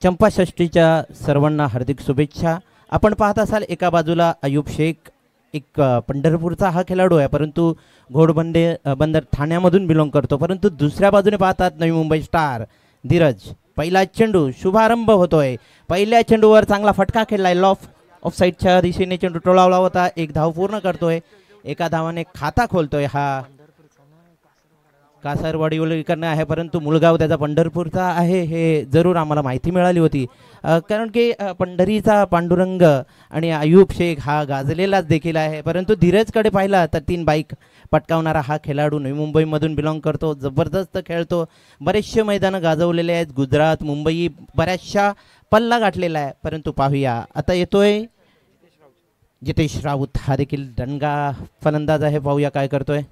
चंपाषष्ठीच्या सर्वांना हार्दिक शुभेच्छा। आपण पाहत असाल एका बाजूला अयूब शेख एक पंढरपूरचा हा खेळाडू आहे, परंतु बंदर ठाण्यामधून बिलॉंग करतो, परंतु दुसऱ्या बाजूने पाहतात नवी मुंबई स्टार धीरज। पहिला चेंडू शुभारंभ होतोय, पहिल्या चेंडूवर चांगला फटका खेळलाय, ऑफ साईडच्या दिशेने चेंडू टोळावला होता, एक धाव पूर्ण करतोय, एका धावाने खाता खोलतोय हा कासारवाडीकरनं आहे, परंतु मुळगाव त्याचा पंढरपूरचा आहे हे जरूर आम्हाला माहिती मिळाली होती, कारण की पंढरीचा पांडुरंग आणि अयूब शेख हा गाजलेलाच देखील आहे। परंतु धीरजकडे पाहिला तर 3 बाईक पटकावणारा हा खेळाडू नवी मुंबईमधून बिलॉंग करतो, जबरदस्त खेळतो, बरेचसे मैदानं गाजवलेले आहेत, गुजरात मुंबई बऱ्याचशा पल्ला गाठलेला आहे। परंतु पाहूया आता येतोय जितेश राऊत, हा देखील दणगा फलंदाज आहे, पाहूया काय करतोय।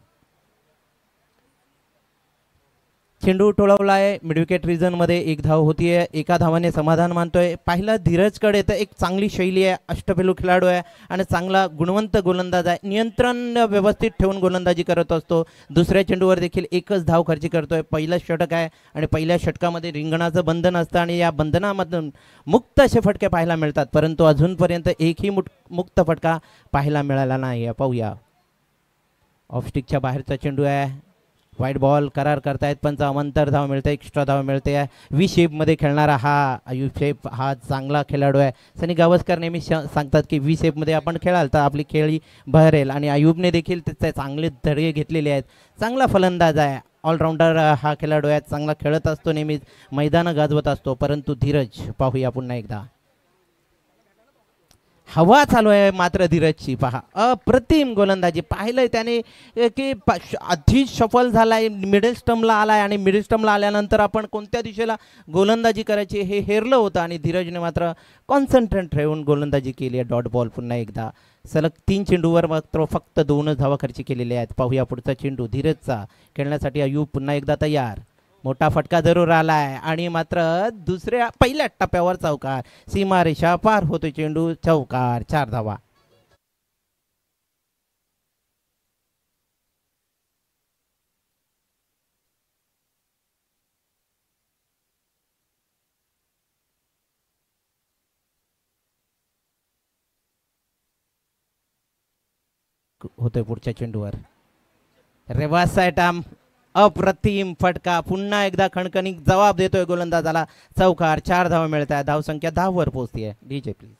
चेंडू टोळवला आहे, मिडविकेट रिजन मध्ये एक धाव होतीये, एका धावाने समाधान मानतोय। पाहिला धीरजकडे तर एक चांगली शैली आहे, अष्टपैलू खेळाडू आहे आणि चांगला गुणवंत गोलंदाज आहे, नियंत्रण व्यवस्थित ठेवून गोलंदाजी करत असतो। दुसऱ्या चेंडूवर देखील एकच धाव खर्ची करतोय, पहिलं षटक आहे आणि पहिल्या षटकामध्ये रिंगणाचं बंधन असतं आणि या बंधनामधून मुक्त असे फटके पाहायला मिळतात, परंतु अजूनपर्यंत एकही मुक्त फटका पाहायला मिळाला नाही। पाहूया ऑफस्टिकच्या बाहेरचा चेंडू आहे, वाईट बॉल करार करतायत पंच, अमंतर धाव मिळते, एक्स्ट्रा धाव मिळते। व्ही शेपमध्ये खेळणारा हा अयूब शेख हा चांगला खेळाडू आहे। सनी गावस्कर नेहमी सांगतात की व्ही शेपमध्ये आपण खेळाल तर आपली खेळी बहरेल आणि अयूबने देखील त्याचे चांगले धडे घेतलेले आहेत, चांगला फलंदाज आहे, ऑलराऊंडर हा खेळाडू आहे, चांगला खेळत असतो, नेहमीच मैदानं गाजवत असतो। परंतु धीरज पाहूया पुन्हा एकदा, हवा चालू आहे मात्र धीरजची पहा, अप्रतिम गोलंदाजी पाहिलंय त्याने की आधी सफल झालाय, मिडल स्टंपला आलाय आणि मिडल स्टंपला आल्यानंतर आपण कोणत्या दिशेला गोलंदाजी करायची हे हेरलं होतं आणि धीरजने मात्र कॉन्सन्ट्रेट ठेवून गोलंदाजी केली आहे। डॉट बॉल पुन्हा एकदा, सलग 3 चेंडूवर मात्र फक्त 2च धावा खर्ची केलेल्या आहेत। पाहूया पुढचा चेंडू धीरजचा, खेळण्यासाठी अयूब पुन्हा एकदा तयार, मोठा फटका जरूर आलाय आणि मात्र पहिल्या टप्प्यावर चौकार, सीमारेषा पार होतोय चेंडू, चौकार, 4 धावा। होतोय पुढच्या चेंडूवर रेवास सायटाम, अप्रतिम फटका, पुन्हा एकदा खणखणीत जवाब देतोय गोलंदाजाला, चौकार, 4 धावा मिळत आहे, धावसंख्या 10 वर पोहोचतीये। DJ please.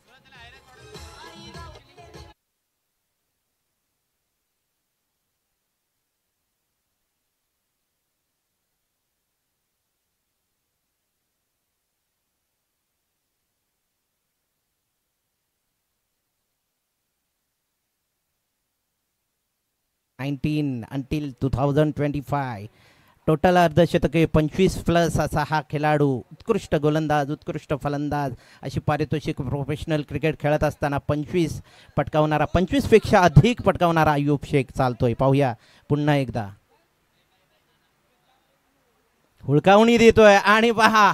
until 2025 टोटल अर्धशतके 25+ असा हा खेळाडू, उत्कृष्ट गोलंदाज, उत्कृष्ट फलंदाज अशी पारितोषिक प्रोफेशनल क्रिकेट खेळत असताना 25 पटकावणारा, 25 पेक्षा अधिक पटकावणारा अयूब शेख चालतोय। पाहूया पुन्हा एकदा, हुळकावणी देतोय आणि पहा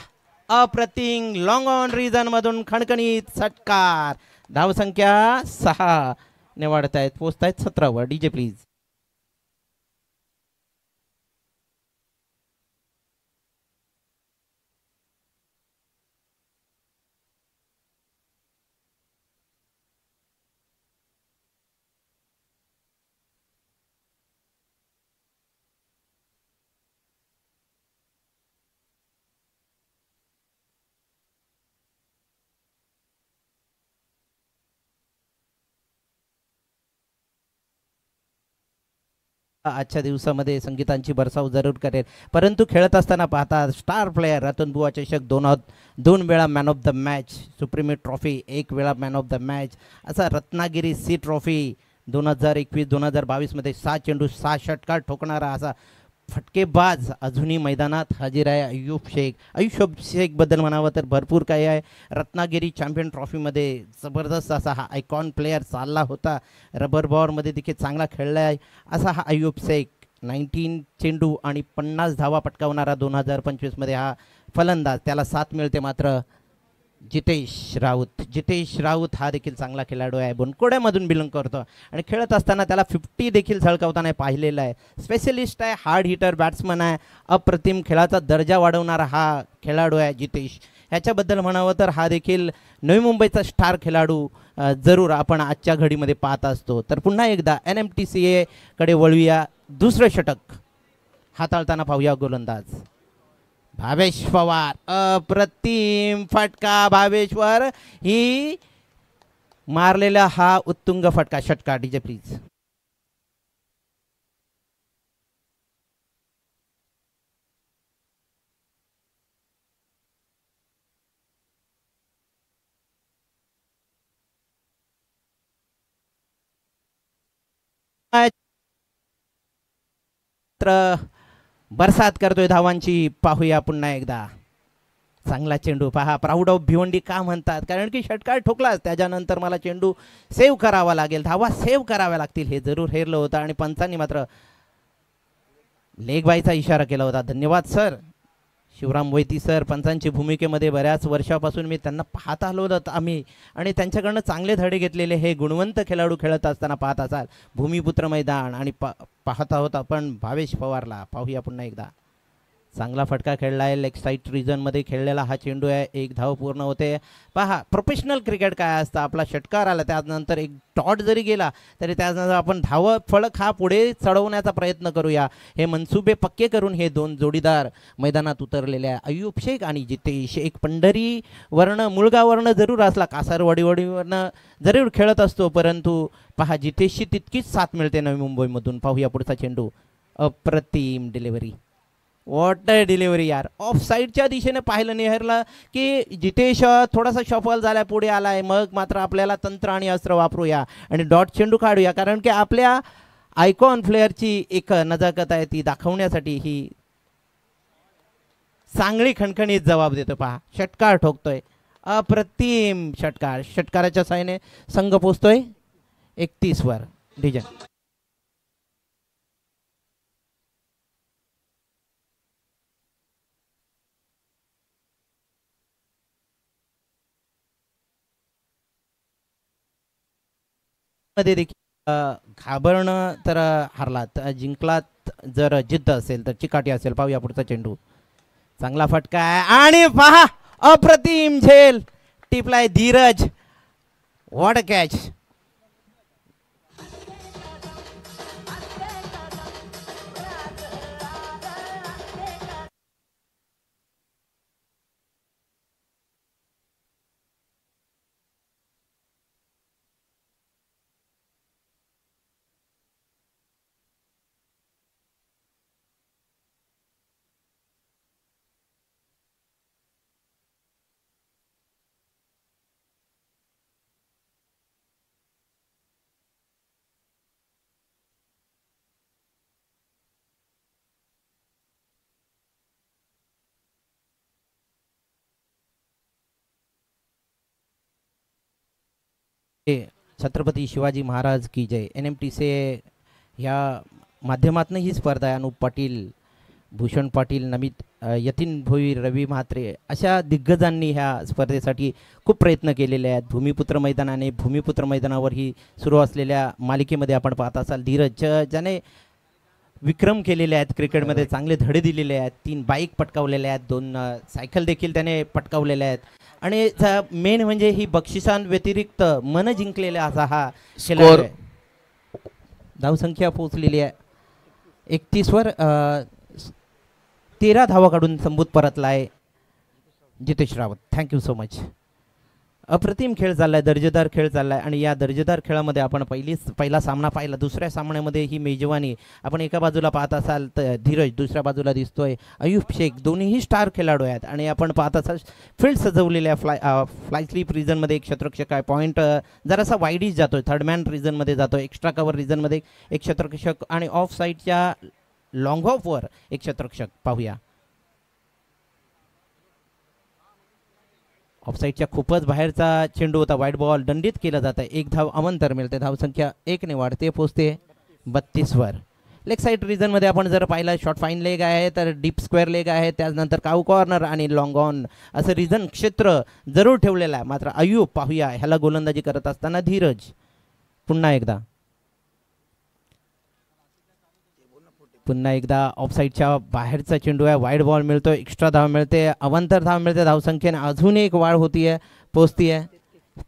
अप्रतिम लॉंग ऑन रिजन मधून खणखणीत षटकार, धावसंख्या 6 ने वाढतायत, पोहोचतायत 17 वर। DJ please. आजच्या दिवसामध्ये संगीतांची बरसाव जरूर करेल, परंतु खेळत असताना पाहता स्टार प्लेयर रतन बुवा चषक 2 वेळा मॅन ऑफ द मॅच, सुप्रीमेट ट्रॉफी 1 वेळा मॅन ऑफ द मॅच, असा रत्नागिरी सी ट्रॉफी 2021-2022 मध्ये 6 चेंडू 6 षटकार ठोकणारा असा फटकेबाज अजूनही मैदानात हजर आहे अयूब शेख बद्दल म्हणावं तर भरपूर काही आहे। रत्नागिरी चॅम्पियन ट्रॉफीमध्ये जबरदस्त असा हा आयकॉन प्लेयर चालला होता, रबर बॉलमध्ये देखील चांगला खेळला आहे असा हा अयूब शेख। 19 चेंडू आणि 50 धावा पटकावणारा 2025 मध्ये हा फलंदाज, त्याला साथ मिळते मात्र जितेश राऊत हा देखील चांगला खेळाडू आहे, बनकोड्यामधून बिलॉंग करतो आणि खेळत असताना त्याला 50 देखील झळकावताना पाहिलेला आहे, स्पेशलिस्ट आहे, हार्ड हिटर बॅट्समन आहे, अप्रतिम खेळाचा दर्जा वाढवणारा हा खेळाडू आहे जितेश। ह्याच्याबद्दल म्हणावं तर हा देखील नवी मुंबईचा स्टार खेळाडू जरूर आपण आजच्या घडीमध्ये पाहत असतो. तर पुन्हा एकदा NMTCA कडे वळूया. दुसरं षटक हाताळताना पाहूया गोलंदाज भावेश पवार. अप्रतिम फटका भावेशवर ही मारलेला हा उत्तुंग फटका. षटकार डीजे प्लीज. बरसात करतोय धावांची. पाहूया पुन्हा एकदा. चांगला चेंडू पहा. प्राऊड ऑफ भिवंडी का म्हणतात, कारण की षटकार ठोकलाच त्याच्यानंतर मला चेंडू सेव्ह करावा लागेल, धावा सेव्ह कराव्या लागतील, हे जरूर हेरलं होतं आणि पंचांनी मात्र लेग बायचा इशारा केला होता. धन्यवाद सर शिवराम मोहिती सर. पंचांची भूमिकेमध्ये बऱ्याच वर्षापासून मी त्यांना पाहत आलो होतं आम्ही आणि त्यांच्याकडनं चांगले धडे घेतलेले हे गुणवंत खेळाडू खेळत असताना पाहत असाल. भूमिपुत्र मैदान आणि पाहत आहोत आपण भावेश पवारला. पाहूया पुन्हा एकदा. चांगला फटका खेळला आहे. लेग साईड रिजनमध्ये खेळलेला हा चेंडू आहे. एक धाव पूर्ण होते. पहा प्रोफेशनल क्रिकेट काय असतं. आपला षटकार आला त्यानंतर एक डॉट जरी गेला तरी त्यानंतर आपण धाव फलक हा पुढे चढवण्याचा प्रयत्न करूया. हे मनसुबे पक्के करून हे दोन जोडीदार मैदानात उतरलेले आहे. अय्यूब शेख आणि जितेश. एक पंढरी वर्ण मुळगाववर्ण जरूर असला, कासारवाडीवरनं जरूर खेळत असतो, परंतु पहा जितेशची तितकीच साथ मिळते नवी मुंबईमधून. पाहूया पुढचा चेंडू. अप्रतिम डिलिव्हरी. वॉट डिलिव्हरी यार. ऑफ साईडच्या दिशेने पाहिलं निहरलं की जितेश थोडासा शफल झाला, पुढे आलाय. मग मात्र आपल्याला तंत्र आणि अस्त्र वापरूया आणि डॉट चेंडू काढूया, कारण की आपल्या आयकॉन प्लेअरची एक नजाकत आहे ती दाखवण्यासाठी ही चांगली खणखणीत जबाब देतो. पहा षटकार ठोकतोय. अप्रतिम षटकार. षटकाराच्या साहाय्याने संघ पोचतोय 31 वर. डिजन मध्ये देखील घाबरणं तर हरलात, जिंकलात जर जिद्द असेल तर चिकाटी असेल. पाहूया पुढचा चेंडू. चांगला फटका आहे आणि पहा अप्रतिम झेल टिपलाय Dheeraj. What a catch. Chhatrapati Shivaji Maharaj की जय. NMTCA ह्या माध्यमातून ही स्पर्धा आहे. अनुप पाटील, भूषण पाटील, नमित यतीन भोईर, रवी म्हात्रे अशा दिग्गजांनी ह्या स्पर्धेसाठी खूप प्रयत्न केलेले आहेत. भूमिपुत्र मैदानाने भूमिपुत्र मैदानावर ही सुरू असलेल्या मालिकेमध्ये आपण पाहत असाल धीरज ज्याने विक्रम केलेले आहेत क्रिकेटमध्ये, चांगले धडे दिलेले आहेत. 3 बाईक पटकावलेल्या आहेत, 2 सायकल देखील त्याने पटकावलेल्या आहेत आणि मेन म्हणजे ही बक्षिसांव्यतिरिक्त मन जिंकलेला असा हा खेळाडू आहे. धावसंख्या पोहोचलेली आहे 31 वर. 13 धावा काढून संबूत परतला आहे Jitesh Rawat. Thank you so much. अप्रतिम खेळ चाललाय, दर्जेदार खेळ चाललाय आणि या दर्जेदार खेळामध्ये आपण पहिला सामना पाहिला. दुसऱ्या सामन्यामध्ये ही मेजवानी आपण एका बाजूला पाहत असाल तर धीरज, दुसऱ्या बाजूला दिसतोय अय्यूब शेख. दोन्हीही स्टार खेळाडू आहेत आणि आपण पाहत असाल फील्ड सजवलेल्या फ्लाय स्लीप रिजनमध्ये एक क्षेत्ररक्षक आहे. पॉईंट जरासा वाईडीच जातोय, थर्ड मॅन रिजनमध्ये जातोय, एक्स्ट्रा कव्हर रिजनमध्ये एक क्षेत्ररक्षक आणि ऑफ साईडच्या लॉंग ऑफवर एक क्षेत्ररक्षक. पाहूया. ऑफसाईडच्या खूपच बाहेरचा चेंडू होता. वाईट बॉल दंडित केला जात आहे. 1 धाव अवंतर मिळते. धावसंख्या 1 ने वाढते, पोचते 32 वर. लेग साईड रिजनमध्ये आपण जर पाहिलं शॉर्ट फाईन लेग आहे, तर डीप स्क्वेअर लेग आहे, त्यानंतर काऊ कॉर्नर आणि लॉंग ऑन असं रिजन क्षेत्र जरूर ठेवलेलं आहे. मात्र अय्यूब पाहूया ह्याला गोलंदाजी करत असताना धीरज. पुन्हा एकदा पुन्हा एकदा ऑफसाईडच्या बाहेरचा चेंडू आहे, वाईड बॉल मिळतोय, एक्स्ट्रा धाव मिळते, अवांतर धाव मिळते, धावसंख्येने अजून एक वाढ होतीये, पोचतीये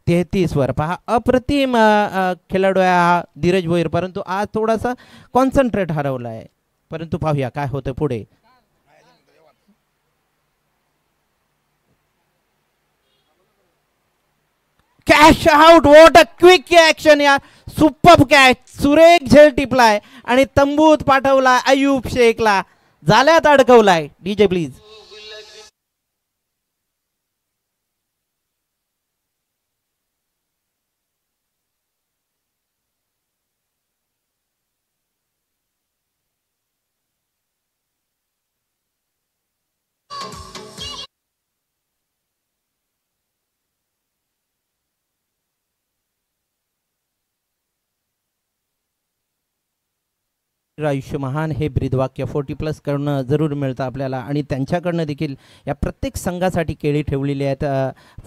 33 वर. पहा अप्रतिम खेळाडू आहे हा धीरज भोईर, परंतु आज थोडासा कॉन्सन्ट्रेट हरवला आहे. परंतु पाहूया काय होतं पुढे. Cash out, what a quick action या, सुपर कॅच, सुरेख झेल टिपलाय आणि तंबूत पाठवला अयूब शेखला, जाल्यात अडकवलाय. DJ please. आयुष्य महान हे ब्रीदवाक्य 40+ करणं जरूर मिळतं आपल्याला आणि त्यांच्याकडनं देखील या प्रत्येक संघासाठी केळी ठेवलेली आहेत,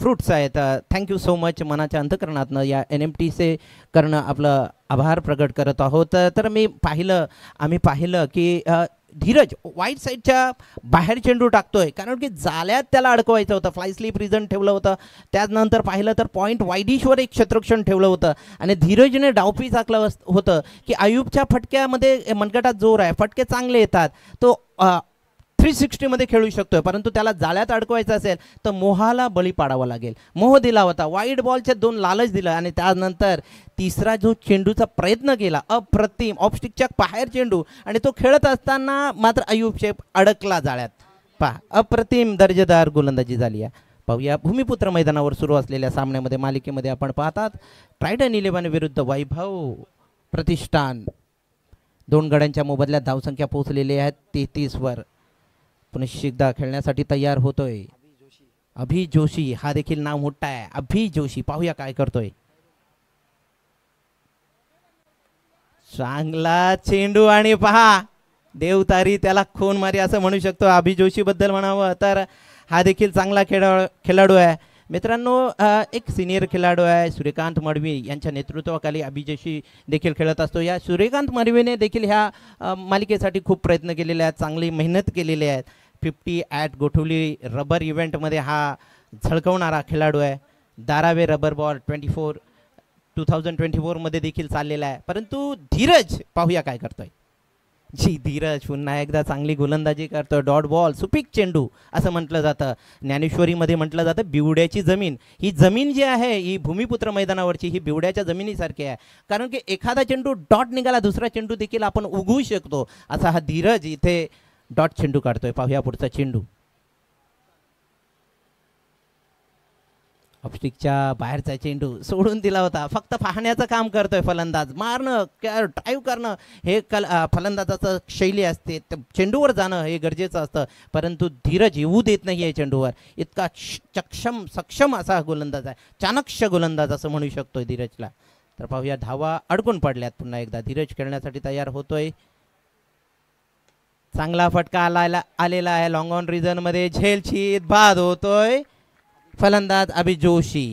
फ्रूट्स आहेत. Thank you so much. मनाच्या अंतकरणातनं या NMTC करणं आपलं आभार प्रकट करत आहोत. तर आम्ही पाहिलं की धीरज वाईट साईडच्या बाहेर चेंडू टाकतोय, कारण की जाल्यात त्याला अडकवायचं होतं, फ्लाय स्लीप रिझन ठेवलं होतं. त्यानंतर पाहिलं तर पॉईंट वाईडिशवर एक शतरक्षण ठेवलं होतं आणि धीरजने डावपी टाकलं होतं की अयूबच्या फटक्यामध्ये मनगटात जोर आहे, फटके चांगले येतात, तो 360 खेळू शकतोय, परंतु त्याला जाळ्यात अडकवायचं असेल तर मोहाला बळी पाडावा लागेल. मोह दिला होता, वाईट बॉलचे 2 लालच दिलं आणि त्यानंतर तिसरा जो चेंडूचा प्रयत्न केला अप्रतिम, ऑफस्टिकच्या बाहेर चेंडू आणि तो खेळत असताना मात्र अयूब शेख अडकला जाळ्यात. पहा अप्रतिम दर्जेदार गोलंदाजी झाली आहे. पाहूया भूमिपुत्र मैदानावर सुरू असलेल्या सामन्यामध्ये मालिकेमध्ये आपण पाहतात ट्रायडन 11 विरुद्ध वैभव प्रतिष्ठान. 2 गड्यांच्या मोबदल्यात धावसंख्या पोहोचलेली आहे 33 वर. पुन्हा एकदा खेळण्यासाठी तयार होतोय अभि जोशी, हा देखील नाव मोठा आहे अभि जोशी. पाहूया काय करतोय. चांगला चेंडू आणि पहा देवतारी त्याला खून मारी असं म्हणू शकतो अभि जोशी बद्दल म्हणावं तर. हा देखील चांगला खेळाडू आहे मित्रांनो. एक सिनियर खेळाडू आहे सूर्यकांत मडवी यांच्या नेतृत्वाखाली अभि जोशी देखील खेळत असतो. या सूर्यकांत मडवीने देखील ह्या मालिकेसाठी खूप प्रयत्न केलेले आहेत, चांगली मेहनत केलेली आहे. 50 ॲट गोठवली रबर इव्हेंटमध्ये हा झळकवणारा खेळाडू आहे. दारावे रबर बॉल 2024 मध्ये देखील चाललेला आहे. परंतु धीरज पाहूया काय करतोय. धीरज पुन्हा एकदा चांगली गोलंदाजी करतो. डॉट बॉल, सुपीक चेंडू असं म्हटलं जातं. ज्ञानेश्वरीमध्ये म्हटलं जातं बिवड्याची जमीन. ही जमीन जी आहे ही भूमिपुत्र मैदानावरची ही बिवड्याच्या जमिनीसारखी आहे, कारण की एखादा चेंडू डॉट निघाला दुसरा चेंडू देखील आपण उगवू शकतो. असा हा धीरज इथे डॉट चेंडू काढतोय. पाहूया पुढचा चेंडू. ऑफस्टिकच्या बाहेरचा चेंडू सोडून दिला होता. फक्त पाहण्याचं काम करतोय फलंदाज. मारणं, ड्राईव्ह करणं हे फलंदाजाचं शैली असते. चेंडूवर जाणं हे गरजेचं असतं, परंतु धीरज येऊ देत नाही आहे चेंडूवर. इतका सक्षम असा गोलंदाज आहे, चाणक्य गोलंदाज असं म्हणू शकतोय धीरजला. तर पाहूया धावा अडकून पडल्यात. पुन्हा एकदा धीरज खेळण्यासाठी तयार होतोय. चांगला फटका आलेला आहे लॉंग ऑन रिझन मध्ये. झेलची बाद होतोय फलंदाज अभि जोशी.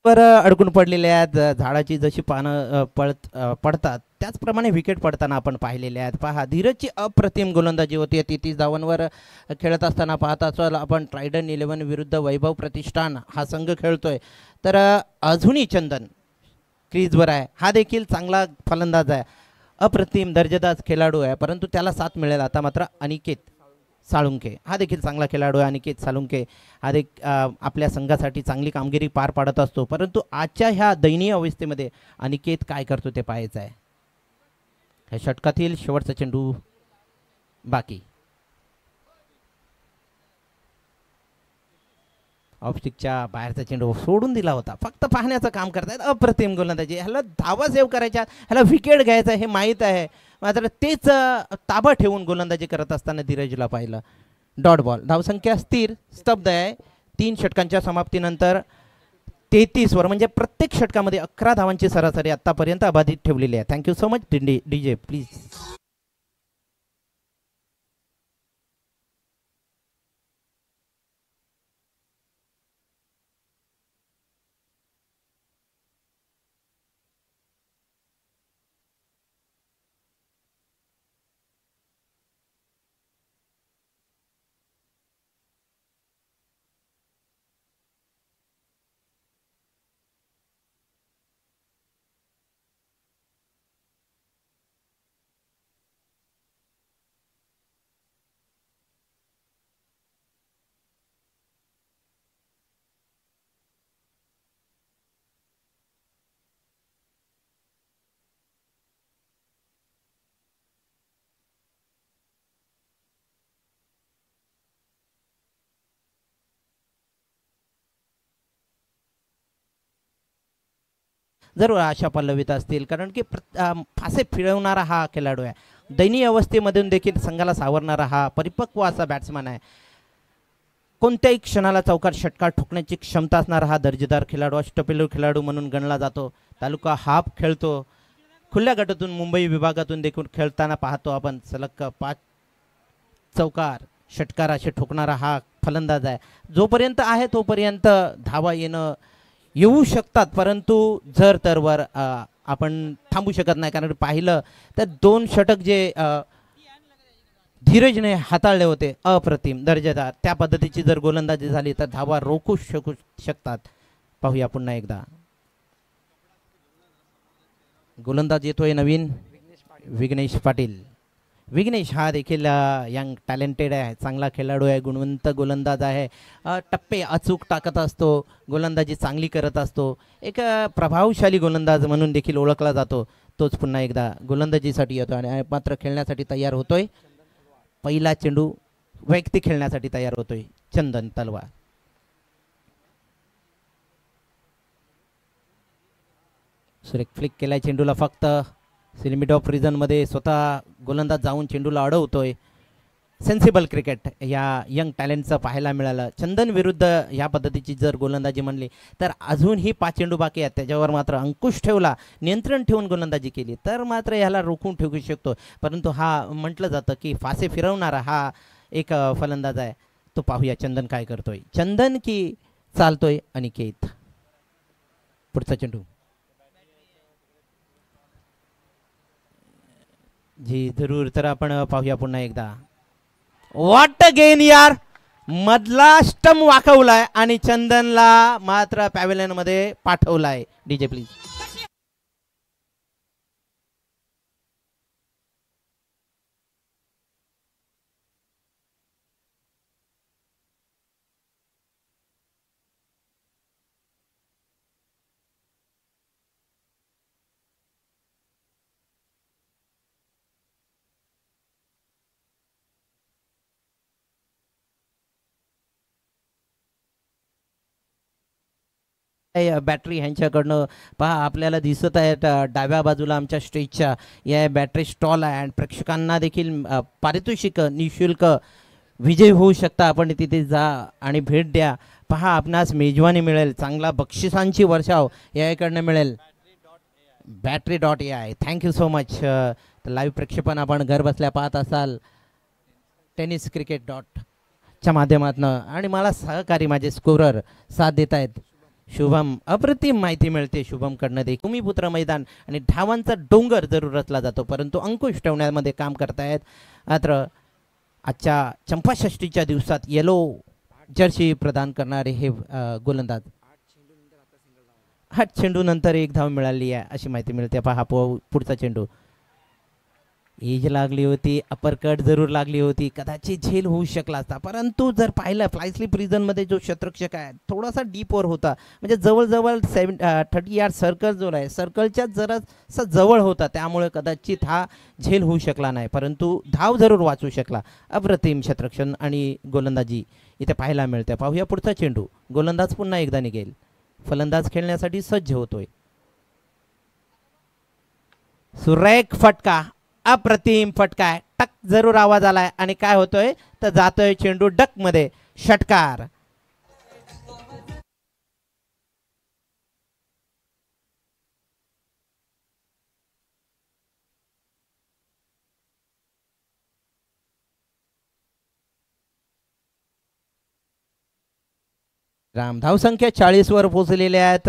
अडकून पडलेले आहेत. झाडाची जशी पानं पडतात त्याचप्रमाणे विकेट पडताना आपण पाहिलेले आहेत. पहा धीरजची अप्रतिम गोलंदाजी होती. 33 धावांवर खेळत असताना पाहता चल आपण ट्रायडन 11 विरुद्ध वैभव प्रतिष्ठान हा संघ खेळतोय. तर अजूनही चंदन क्रीजवर आहे. हा देखील चांगला फलंदाज आहे, अप्रतिम दर्जेदार खेळाडू आहे, परंतु त्याला साथ मिळेल आता मात्र अनिकेत साळुंके. हा देखील चांगला खेळाडू आहे अनिकेत साळुंके. हा आपल्या संघासाठी चांगली कामगिरी पार पाडत असतो, परंतु आजच्या ह्या दयनीय अवस्थेमध्ये अनिकेत काय करतो ते पाहायचं आहे. ह्या षटकातील शेवटचा चेंडू बाकी. ऑफस्टिकच्या बाहेरचा चेंडू सोडून दिला होता. फक्त पाहण्याचं काम करतायत. अप्रतिम गोलंदाजी. ह्याला धावा सेव्ह करायच्या, ह्याला विकेट घ्यायचं हे माहीत आहे, मात्र तेच ताबा ठेवून गोलंदाजी करत असताना धीरजला पाहिलं. Dot ball. धावसंख्या स्थिर स्तब्ध आहे. 3 षटकांच्या समाप्तीनंतर 33 वर, म्हणजे प्रत्येक षटकामध्ये 11 धावांची सरासरी आतापर्यंत अबाधित ठेवलेली आहे. Thank you so much DJ please. जरूर आशा पल्लवित असतील, कारण की फासे फिरवणारा हा खेळाडू आहे. दयनीय अवस्थेमधून देखील संघाला सावरणारा हा परिपक्व असा बॅट्समन आहे. कोणत्याही क्षणाला चौकार षटकार ठोकण्याची क्षमता असणारा हा दर्जेदार खेळाडू, अष्टपैलू खेळाडू म्हणून गणला जातो. तालुका हाफ खेळतो. खुल्या गटातून मुंबई विभागातून देखील खेळताना पाहतो आपण. सलग 5 चौकार षटकार असे ठोकणारा हा फलंदाज आहे. जोपर्यंत आहे तोपर्यंत धावा येऊ शकतात, परंतु जर तर वर आपण थांबू शकत नाही. कारण पाहिलं तर 2 षटक जे धीरजने हाताळले होते अप्रतिम दर्जेदार, त्या पद्धतीची जर गोलंदाजी झाली तर धावा रोखू शकतात. पाहूया पुन्हा एकदा. गोलंदाज येतोय नवीन विघ्नेश पाटील. विघ्नेश हा देखील यंग टॅलेंटेड आहे, चांगला खेळाडू आहे, गुणवंत गोलंदाज आहे. टप्पे अचूक टाकत असतो, गोलंदाजी चांगली करत असतो. एक प्रभावशाली गोलंदाज म्हणून देखील ओळखला जातो. तोच पुन्हा एकदा गोलंदाजीसाठी येतो आणि मात्र खेळण्यासाठी तयार होतोय. पहिला चेंडू वैयक्तिक खेळण्यासाठी तयार होतोय चंदन तलवार. सुरेख फ्लिक केलाय चेंडूला. फक्त लिमिट ऑफ रिझनमध्ये स्वतः गोलंदाज जाऊन चेंडूला अडवतोय. सेन्सिबल क्रिकेट या यंग टॅलेंटचं पाहायला मिळालं. चंदन विरुद्ध ह्या पद्धतीची जर गोलंदाजी म्हणली तर अजूनही 5 चेंडू बाकी आहेत. त्याच्यावर मात्र अंकुश ठेवला, नियंत्रण ठेवून गोलंदाजी केली तर मात्र ह्याला रोखून ठेवू शकतो. परंतु हा म्हटलं जातं की फासे फिरवणारा हा एक फलंदाज आहे. तो पाहूया चंदन काय करतोय. चंदन की चालतोय अनिकेत. पुढचा चेंडू. जी जरूर. तर आपण पाहूया पुन्हा एकदा. व्हॉट गेन यार. मधला स्टंप वाकवलाय आणि चंदनला मात्र पॅव्हेलियन मध्ये पाठवलाय. DJ please. बॅटरी ह्यांच्याकडनं पहा आपल्याला दिसत आहे डाव्या बाजूला आमच्या स्टेजच्या या बॅटरी स्टॉल आहे आणि प्रेक्षकांना देखील पारितोषिक निशुल्क विजय होऊ शकता. आपण तिथे जा आणि भेट द्या. पहा आपणास मेजवानी मिळेल, चांगला बक्षिसांची वर्षाव याकडनं मिळेल. battery.ai. Thank you so much. Live प्रक्षेपण आपण घर बसल्या पाहत असाल टेनिस क्रिकेट च्या माध्यमातून आणि मला सहकारी माझे स्कोरर साथ देत आहेत. शुभम. अप्रतिम माहिती मिळते शुभमकडनं. देखील भूमिपुत्र मैदान आणि धावांचा डोंगर जरूर रचला जातो, परंतु अंकुश ठेवण्यामध्ये काम करतायत. मात्र आजच्या चंपाषष्टीच्या दिवसात येलो जर्सी प्रदान करणारे हे गोलंदाज. 8 चेंडू नंतर 1 धाव मिळाली आहे अशी माहिती मिळते. पहा पुढचा चेंडू. एज लागली होती, अपरकट जरूर लागली होती, कदाचित झेल होऊ शकला असता. परंतु जर पाहिलं फ्लाय स्लिप रिजनमध्ये जो शतरक्षक आहे थोडासा डीपवर होता, म्हणजे जवळजवळ 30 यार्ड सर्कल जो आहे सर्कलच्या जरासा जवळ होता, त्यामुळे कदाचित हा झेल होऊ शकला नाही. परंतु धाव जरूर वाचू शकला. अप्रतिम शतरक्षण आणि गोलंदाजी इथे पाहायला मिळते. पाहूया पुढचा चेंडू. गोलंदाज पुन्हा एकदा निघेल. फलंदाज खेळण्यासाठी सज्ज होतोय. सुरेख फटका, अप्रतिम फटका आहे. टक जरूर आवाज आलाय आणि काय होतोय तर जातोय चेंडू डक मध्ये. षटकार. राम धावसंख्या 40 वर पोहोचलेल्या आहेत.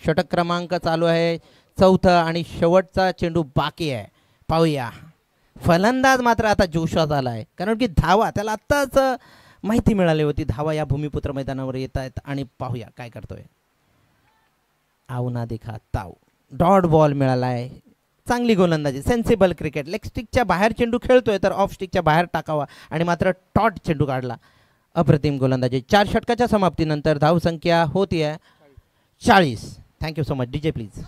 षटक क्रमांक चालू आहे. चौथा आणि शेवटचा चेंडू बाकी आहे. पाहूया. फलंदाज मात्र आता जोशात आला आहे, कारण की धावा त्याला आत्ताच माहिती मिळाली होती. धावा या भूमिपुत्र मैदानावर येत आहेत आणि पाहूया काय करतोय. आऊ ना देखा ताऊ. डॉट बॉल मिळाला आहे. चांगली गोलंदाजी, सेन्सिबल क्रिकेट. लेग स्टिकच्या बाहेर चेंडू खेळतोय तर ऑफ स्टिकच्या बाहेर टाकावा आणि मात्र टॉट चेंडू काढला. अप्रतिम गोलंदाजी. 4 षटकाच्या समाप्तीनंतर धावसंख्या होती आहे 40. Thank you so much. DJ please.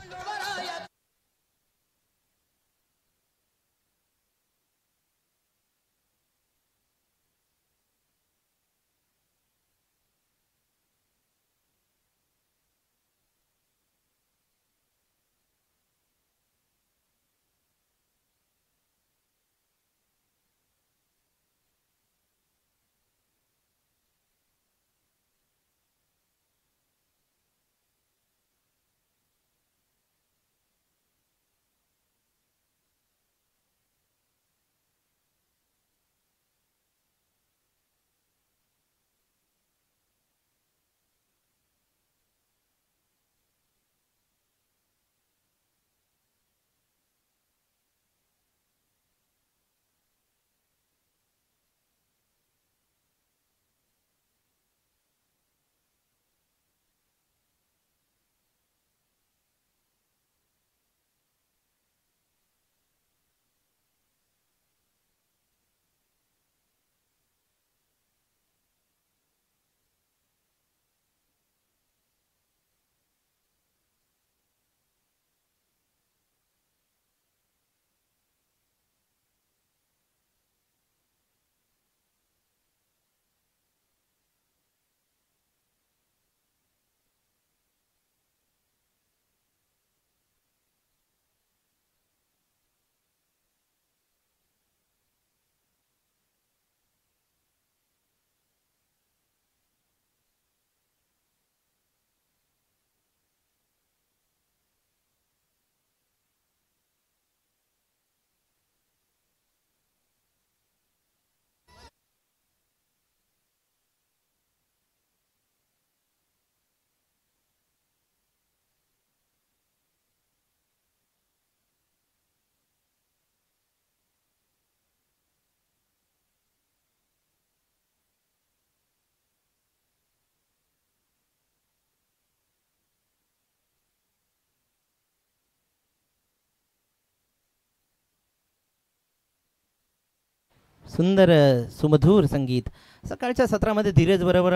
सुंदर सुमधूर संगीत. सकाळच्या सत्रामध्ये धीरज बरोबर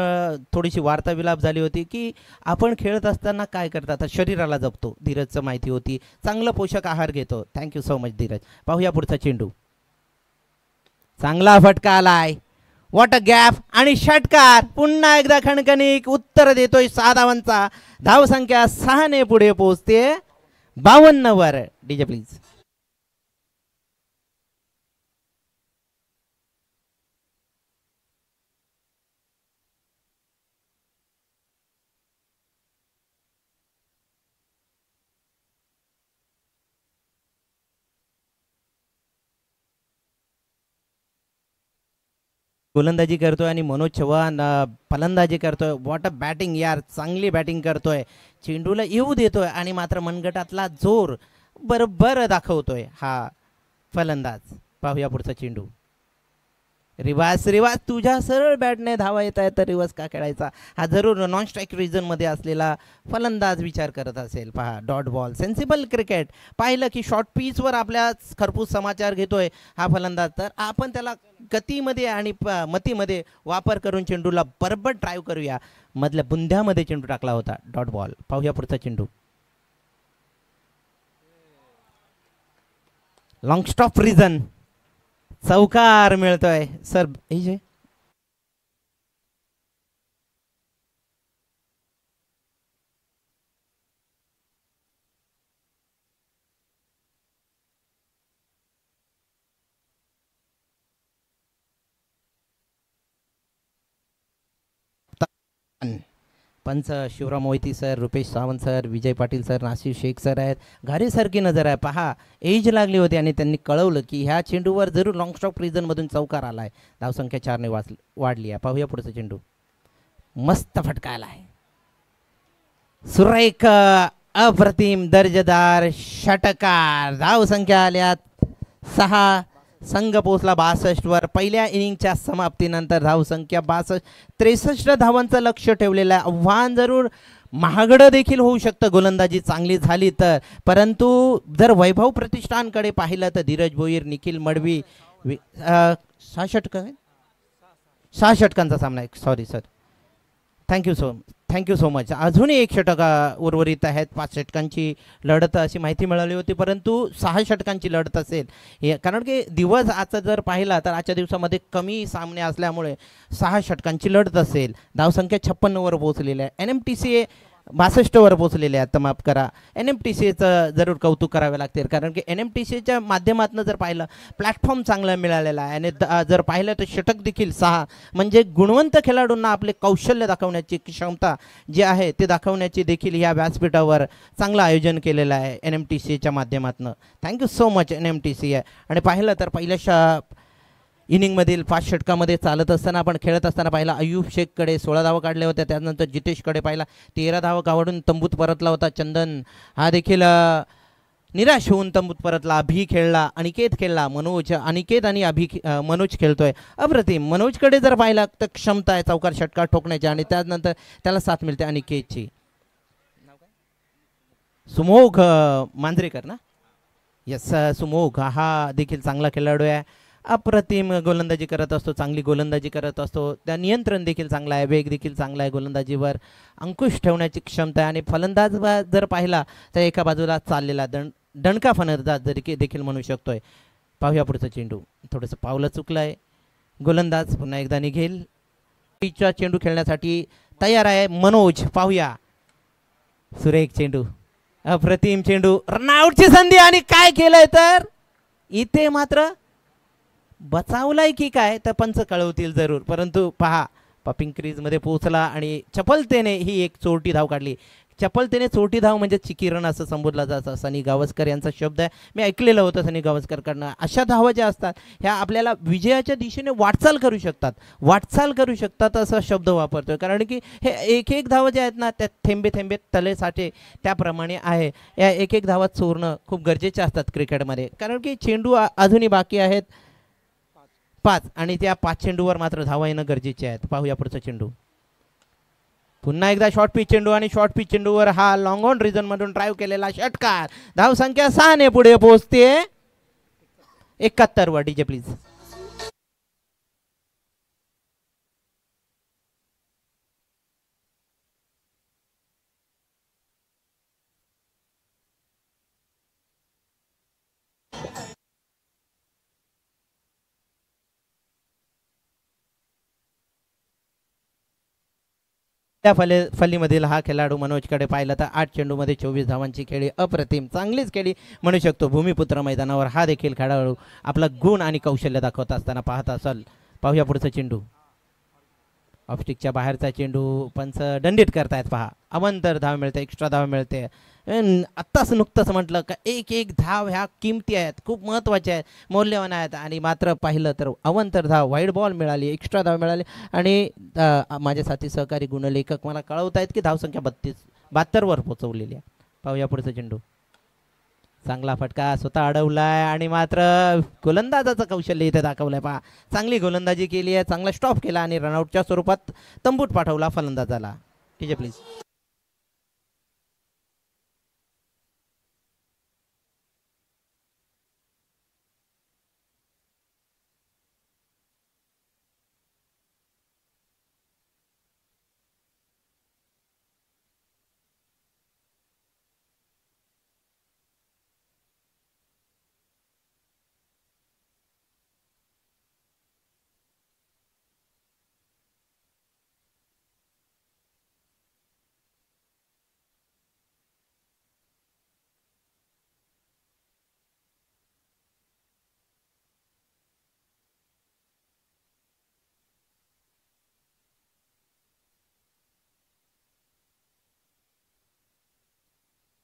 थोडीशी वार्ताविलाप झाली होती की आपण खेळत असताना काय करतात, शरीराला जपतो. धीरजचं माहिती होती, चांगलं पोषक आहार घेतो. Thank you so much Dheeraj. पाहूया पुढचा चेंडू. चांगला फटका आलाय. वॉट अ गॅप आणि षटकार. पुन्हा एकदा खणखणीक उत्तर देतोय 6 धावांचा. धावसंख्या 6 ने पुढे पोहोचते 52 वर. DJ please. गोलंदाजी करतोय आणि मनोज चव्हाण फलंदाजी करतोय. वॉट अ बॅटिंग यार, चांगली बॅटिंग करतोय. चेंडूला येऊ देतोय आणि मात्र मनगटातला जोर बरोबर दाखवतोय हा फलंदाज. पाहूया पुढचा चेंडू. रिवाज रिवाज तुझ्या सरळ बॅटने धावा येत आहे तर रिवाज का खेळायचा, हा जरूर नॉन स्ट्राईक मध्ये असलेला फलंदाज विचार करत असेल. पहा डॉट बॉल सेन्सिबल क्रिकेट, पाहिलं की शॉर्ट पिचवर आपल्या खरपूस समाचार घेतोय हा फलंदाज, तर आपण त्याला गतीमध्ये आणि मतीमध्ये वापर करून चेंडूला बरोबर ड्राईव्ह करूया. मधल्या बुंध्यामध्ये चेंडू टाकला होता डॉट बॉल. पाहूया पुढचा चेंडू. लॉंग स्टॉप रिझन, चौकार मिळतोय सर. हे पंच Shivram मोहिती sir, Rupesh Sawant sir, Vijay Patil sir, Nasir Shaikh sir आहेत. घारीसारखी नजर आहे. पहा एज लागली होती आणि त्यांनी कळवलं की ह्या चेंडूवर जरूर लॉंग स्टॉप मधून चौकार आलाय. धावसंख्या 4ने वाढली आहे. पाहूया पुढचा चेंडू. मस्त फटकायला आहे. सुरेख अप्रतिम दर्जेदार षटकार. धावसंख्या आल्यात 6. संघ पोहोचला 62 वर. पहिल्या इनिंगच्या समाप्तीनंतर धावसंख्या 62. 63 धावांचं लक्ष ठेवलेलं आहे. आव्हान जरूर महागडं देखील होऊ शकतं गोलंदाजी चांगली झाली तर, परंतु जर वैभव प्रतिष्ठानकडे पाहिलं तर धीरज भोईर, निखिल मडवी 6 षटकं, 6 षटकांचा सामना आहे. Sorry sir, thank you so much. अजूनही 1 षटक उर्वरित आहेत. 5 षटकांची लढत अशी माहिती मिळाली होती, परंतु 6 षटकांची लढत असेल कारण की दिवस आजचा जर पाहिला तर आजच्या दिवसामध्ये कमी सामने असल्यामुळे 6 षटकांची लढत असेल. धावसंख्या 56 वर पोहोचलेली आहे. NMTCA 62 वर पोहोचलेले आहेत. माफ करा, NMTCAचं जरूर कौतुक करावे लागतील कारण की NMTCAच्या माध्यमातून जर पाहिलं प्लॅटफॉर्म चांगला मिळालेला आहे आणि जर पाहिलं तर षटक देखील 6, म्हणजे गुणवंत खेळाडूंना आपले कौशल्य दाखवण्याची क्षमता जी आहे ते दाखवण्याची देखील या व्यासपीठावर चांगलं आयोजन केलेलं आहे NMTCAच्या माध्यमातून. Thank you so much NMTCA. आणि पाहिलं तर पहिल्या इनिंगमधील 5 षटकामध्ये चालत असताना आपण खेळत असताना पाहिला अयूब शेखकडे 16 धावा काढल्या होत्या. त्यानंतर जितेशकडे पाहिला 13 धावा काढून तंबूत परतला होता. चंदन हा देखील निराश होऊन तंबूत परतला. अभि खेळला, अनिकेत खेळला, मनोज, अनिकेत आणि मनोज खेळतोय. अप्रतिम. मनोजकडे जर पाहिला तर क्षमता आहे चौकार षटकार ठोकण्याची आणि त्यानंतर त्याला साथ मिळते अनिकेतची. सुमोघ मांजरेकर ना, यस सुमोघ हा देखील चांगला खेळाडू आहे. अप्रतिम गोलंदाजी करत असतो, चांगली गोलंदाजी करत असतो. त्या नियंत्रण देखील चांगला आहे, वेग देखील चांगला आहे, गोलंदाजीवर अंकुश ठेवण्याची क्षमता आहे. आणि फलंदाज जर पाहिला तर एका बाजूला चाललेला दणका फलंदाज देखील म्हणू शकतोय. पाहूया पुढचा चेंडू. थोडंसं पावलं चुकलं आहे. गोलंदाज पुन्हा एकदा निघेल. पिचचा चेंडू खेळण्यासाठी तयार आहे मनोज. पाहूया. सुरेख चेंडू, अप्रतिम चेंडू, रनआउटची संधी आणि काय केलंय तर इथे मात्र बचावलाय की काय तर पंच कळवतील जरूर, परंतु पहा पपिंग क्रीजमध्ये पोहोचला आणि चपलतेने ही एक चोरटी धाव काढली. चपलतेने चोरटी धाव म्हणजे चिकीरण असं संबोधलं जातं. सनी गावस्कर यांचा शब्द आहे, मी ऐकलेलं होतं सनी गावस्करकडनं. अशा धावा ज्या असतात ह्या आपल्याला विजयाच्या दिशेने वाटचाल करू शकतात असा शब्द वापरतोय. कारण की हे एक धावा ज्या आहेत ना त्या थेंबे थेंबे तले साठे त्याप्रमाणे आहे. या एक धावा चोरणं खूप गरजेचे असतात क्रिकेटमध्ये, कारण की चेंडू अजूनही बाकी आहेत 5 आणि त्या 5 चेंडूवर मात्र धावा येणं गरजेचे आहेत. पाहूया पुढचा चेंडू. पुन्हा एकदा शॉर्ट पिच चेंडू आणि शॉर्ट पिच चेंडूवर हा लॉंग ऑन रिझन मधून ड्राईव्ह केलेला षटकार. धावसंख्या 6 ने पुढे पोहोचते 71 वर. DJ please. त्या फलीमधील हा खेळाडू मनोजकडे पाहिलं तर 8 चेंडूमध्ये 24 धावांची खेळी. अप्रतिम चांगलीच खेळी म्हणू शकतो. भूमिपुत्र मैदानावर हा देखील खेळाडू आपला गुण आणि कौशल्य दाखवत असताना पाहत असाल. पाहूया पुढचा चेंडू. ऑफस्टिकच्या बाहेरचा चेंडू पंच दंडित करतायत. पहा अवंतर धाव मिळते, एक्स्ट्रा धाव मिळते. आत्ताच नुकतंच म्हटलं का एक धाव ह्या किमती आहेत, खूप महत्त्वाच्या आहेत, मौल्यवान आहेत. आणि मात्र पाहिलं तर अवंतर धाव, वाईड बॉल मिळाली, एक्स्ट्रा धाव मिळाली. आणि माझे साथी सहकारी गुणलेखक मला कळवत आहेत की धावसंख्या 72 वर पोहोचवलेली आहे. पाहूया पुढचा चेंडू. चांगला फटका स्वतः अडवलाय आणि मात्र गोलंदाजाचं कौशल्य इथे दाखवलंय. पहा चांगली गोलंदाजी केली आहे, चांगला स्टॉप केला आणि रनआउटच्या स्वरूपात तंबूत पाठवला फलंदाजाला. ठीक आहे प्लीज.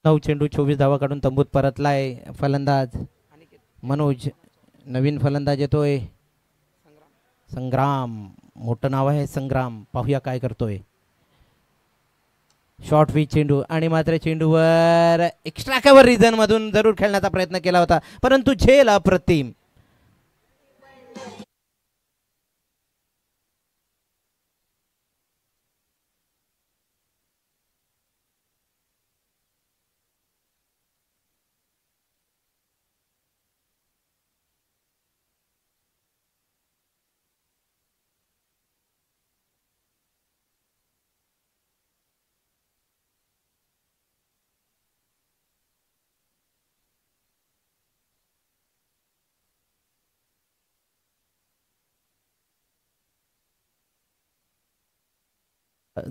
नऊ चेंडू 24 धावा काढून तंबूत परतलाय फलंदाज मनोज. नवीन फलंदाज येतोय संग्राम. मोठं नाव आहे संग्राम. पाहूया काय करतोय. शॉर्ट पिच चेंडू आणि मात्र चेंडूवर एक्स्ट्रा कव्हर रिजन मधून जरूर खेळण्याचा प्रयत्न केला होता परंतु झेल अप्रतिम.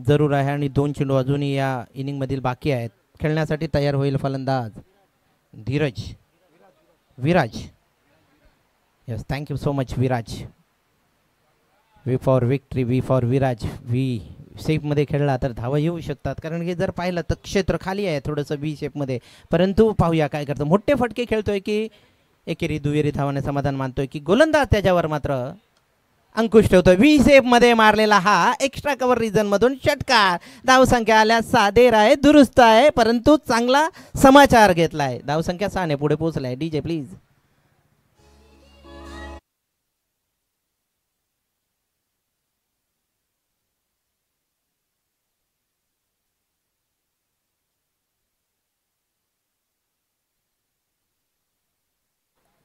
जरूर आहे आणि 2 चेंडू अजूनही या इनिंग मधील बाकी आहेत. खेळण्यासाठी तयार होईल फलंदाज Dheeraj. Viraj. Yes thank you so much Viraj. V for victory, V for Viraj. V शेपमध्ये खेळला तर धावा येऊ शकतात कारण की जर पाहिलं तर क्षेत्र खाली आहे थोडंसं वी शेपमध्ये. परंतु पाहूया काय करतो. मोठे फटके खेळतोय की एकेरी दुहेरी धावाने समाधान मानतोय की गोलंदाज त्याच्यावर मात्र अंकुश ठेवतोय. वी सेफ मध्ये मारलेला हा एक्स्ट्रा कव्हर रिजन मधून षटकार. धावसंख्या आल्या 6 आहे, दुरुस्त आहे परंतु चांगला समाचार घेतलाय. धावसंख्या 6 ने पुढे पोहोचलाय. DJ please.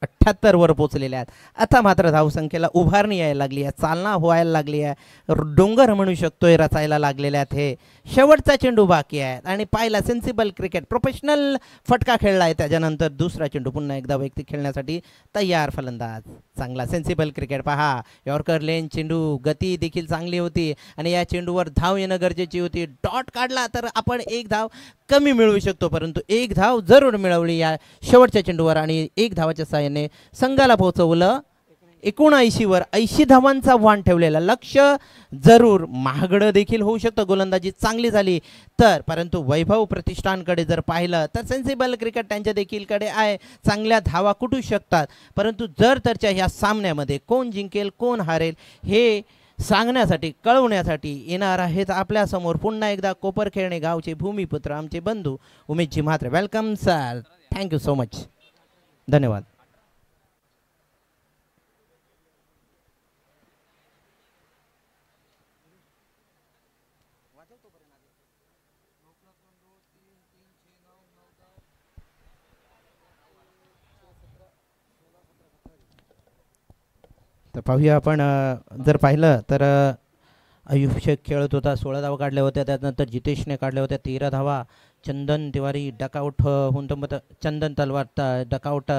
78 वर पोहोचलेल्या आहेत. आता मात्र धावसंख्येला उभारणी यायला लागली आहे, चालना व्हायला लागली आहे, डोंगर म्हणू शकतोय रचायला लागलेले आहेत. हे शेवटचा चेंडू बाकी आहे आणि पाहिला सेन्सिबल क्रिकेट प्रोफेशनल फटका खेळला आहे. त्याच्यानंतर दुसरा चेंडू पुन्हा एकदा वैयक्तिक खेळण्यासाठी तयार फलंदाज. चांगला सेन्सिबल क्रिकेट. पहा यॉर्कर लेन चेंडू, गती देखील चांगली होती आणि या चेंडूवर धाव येणं गरजेची होती. डॉट काढला तर आपण एक धाव कमी मिळवू शकतो परंतु एक धाव जरूर मिळवली या शेवटच्या चेंडूवर आणि एक धावाच्या साहाय्याने संघाला पोहोचवलं 79 वर. 80 धावांचा वाण ठेवलेला लक्ष जरूर महागडं देखील होऊ शकतं. गोलंदाजी चांगली झाली तर परंतु वैभव प्रतिष्ठानकडे जर पाहिलं तर सेन्सिबल क्रिकेट त्यांच्या देखीलकडे आहे, चांगल्या धावा कुठू शकतात. परंतु जर तरच्या ह्या सामन्यामध्ये कोण जिंकेल कोण हारेल हे सांगण्यासाठी कळवण्यासाठी येणार आहेत आपल्यासमोर पुन्हा एकदा कोपरखेरणे गावचे भूमिपुत्र आमचे बंधू Umeshji Mhatre. Welcome sir. Thank you so much. धन्यवाद. तर पाहूया आपण जर पाहिलं तर आयुष शेख खेळत होता, 16 धावा काढल्या होत्या. त्यानंतर जितेशने काढल्या होत्या 13 धावा. चंदन तिवारी डकआउट होऊन चंदन तलवार डकआउट.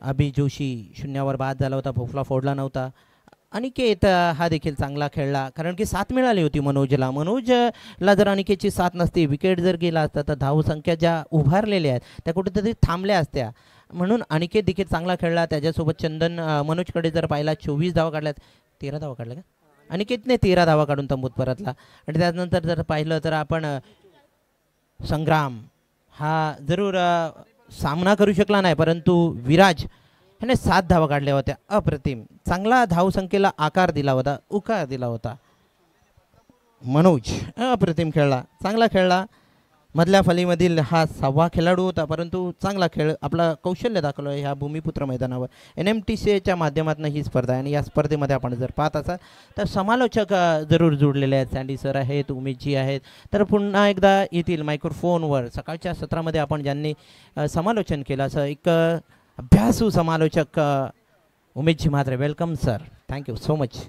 अभि जोशी शून्यावर बाद झाला होता, भोफला फोडला नव्हता. अनिकेत हा देखील चांगला खेळला कारण की साथ मिळाली होती मनोजला. मनोजला जर अनिकेतची साथ नसती, विकेट जर गेला असता तर धावसंख्या ज्या उभारलेल्या आहेत त्या कुठेतरी थांबल्या असत्या. म्हणून अनिकेत देखील चांगला खेळला. त्याच्यासोबत चंदन मनोजकडे जर पाहिला 24 धावा काढल्यात. 13 धावा काढल्या का अनिकेतने? 13 धावा काढून तंबूत परतला. आणि त्यानंतर जर पाहिलं तर आपण संग्राम हा जरूर सामना करू शकला नाही परंतु विराज ह्याने 7 धावा काढल्या होत्या. अप्रतिम. चांगला धावसंख्येला आकार दिला होता, उकार दिला होता. मनोज अप्रतिम खेळला, चांगला खेळला. मधल्या फलीमधील हा 6वा खेळाडू होता, परंतु चांगला खेळ आपला कौशल्य दाखवलं ह्या भूमिपुत्र मैदानावर. NMTCच्या माध्यमातून ही स्पर्धा आहे आणि या स्पर्धेमध्ये आपण जर पाहत असाल तर समालोचक जरूर जोडलेले आहेत. सँडी सर आहेत, उमेशजी आहेत, तर पुन्हा एकदा येतील मायक्रोफोनवर. सकाळच्या सत्रामध्ये आपण ज्यांनी समालोचन केलं असं एक अभ्यासू समालोचक Umeshji Mhatre. Welcome sir, thank you so much.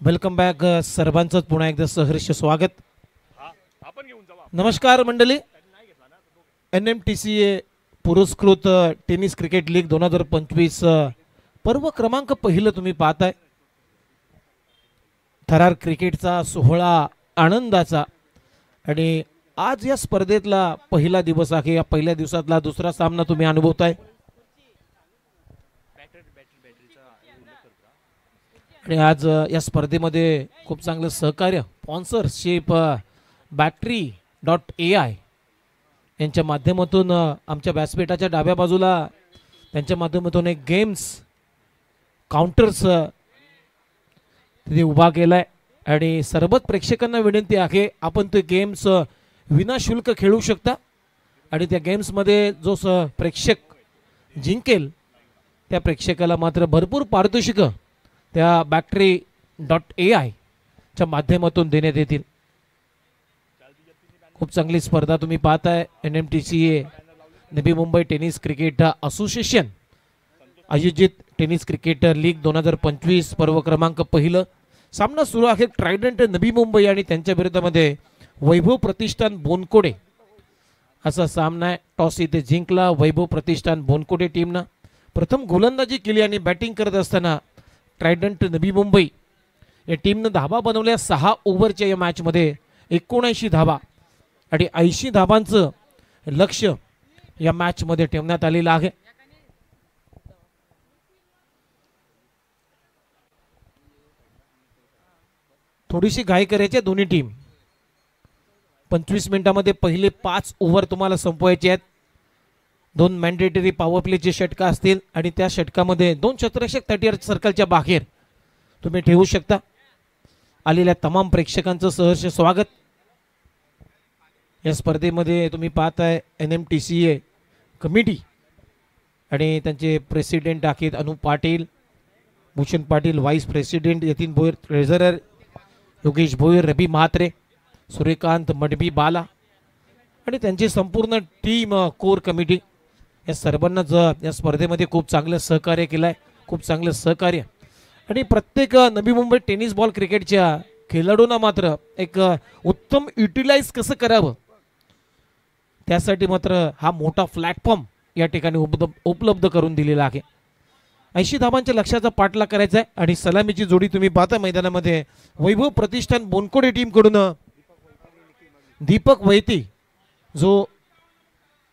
Welcome back सर्वांचं पुन्हा एकदा सहर्ष स्वागत. नमस्कार मंडळी. NMTCA पुरस्कृत टेनिस क्रिकेट लीग 2025 पर्व क्रमांक पहिलं तुम्ही पाहताय. थरार क्रिकेटचा सोहळा आनंदाचा आणि आज या स्पर्धेतला पहिला दिवस आहे. या पहिल्या दिवसातला दुसरा सामना तुम्ही अनुभवताय आणि आज या स्पर्धेमध्ये खूप चांगलं सहकार्य स्पॉन्सरशिप battery.ai यांच्या माध्यमातून आमच्या व्यासपीठाच्या डाव्या बाजूला त्यांच्या माध्यमातून एक गेम्स काउंटर्स तिथे उभा केलाय आणि सर्वच प्रेक्षकांना विनंती आहे आपण ते गेम्स विनाशुल्क खेळू शकता आणि त्या गेम्समध्ये जो प्रेक्षक जिंकेल त्या प्रेक्षकाला मात्र भरपूर पारितोषिकं त्या battery.ai च्या माध्यमातून देण्यात येतील. खूप चांगली स्पर्धा तुम्ही पाहताय. NMTCA Navi Mumbai tennis cricket association आयोजित टेनिस क्रिकेट लीग 2025 पर्व क्रमांक पहिलं सामना सुरू आहे. ट्रायडंट नवी मुंबई आणि त्यांच्या विरोधामध्ये वैभव प्रतिष्ठान बोनकोडे असा सामना आहे. टॉस इथे जिंकला वैभव प्रतिष्ठान बोनकोडे टीमनं. प्रथम गोलंदाजी केली आणि बॅटिंग करत असताना ट्रायडंट नवी मुंबई या टीमनं धावा बनवल्या 6 ओव्हरच्या या मॅचमध्ये 79 धावा आणि 80 धावांचं लक्ष या मॅचमध्ये ठेवण्यात आलेलं आहे. थोडीशी घाई करायची दोन्ही टीम. 25 मिनिटांमध्ये पहिले 5 ओव्हर तुम्हाला संपवायचे आहेत. 2 मॅन्डेटरी पॉवर प्लेचे षटका असतील आणि त्या षटकामध्ये 2 चतुरक्षक 30 सर्कलच्या बाहेर तुम्ही ठेवू शकता. आलेल्या तमाम प्रेक्षकांचं सहर्ष स्वागत. या स्पर्धेमध्ये तुम्ही पाहताय NMTCA कमिटी आणि त्यांचे प्रेसिडेंट आहेत Anup Patil, Bhushan Patil vice president, Yatin Bhoir treasurer, Yogesh Bhoir, Rabi Mhatre, Suryakant Madbi Bala आणि त्यांची संपूर्ण टीम कोर कमिटी या सर्वांनाच या स्पर्धेमध्ये खूप चांगलं सहकार्य केलं आहे. खूप चांगलं सहकार्य आणि प्रत्येक नवी मुंबई टेनिस बॉल क्रिकेटच्या खेळाडूंना मात्र एक उत्तम युटिलाइज कसं करावं त्यासाठी मात्र हा मोठा प्लॅटफॉर्म या ठिकाणी उपलब्ध करून दिलेला आहे. 80 धावांच्या लक्ष्याचा पाठलाग करायचा आहे आणि सलामीची जोडी तुम्ही पाहता मैदानामध्ये वैभव प्रतिष्ठान बोनकोडे टीम कडून दीपक वैती जो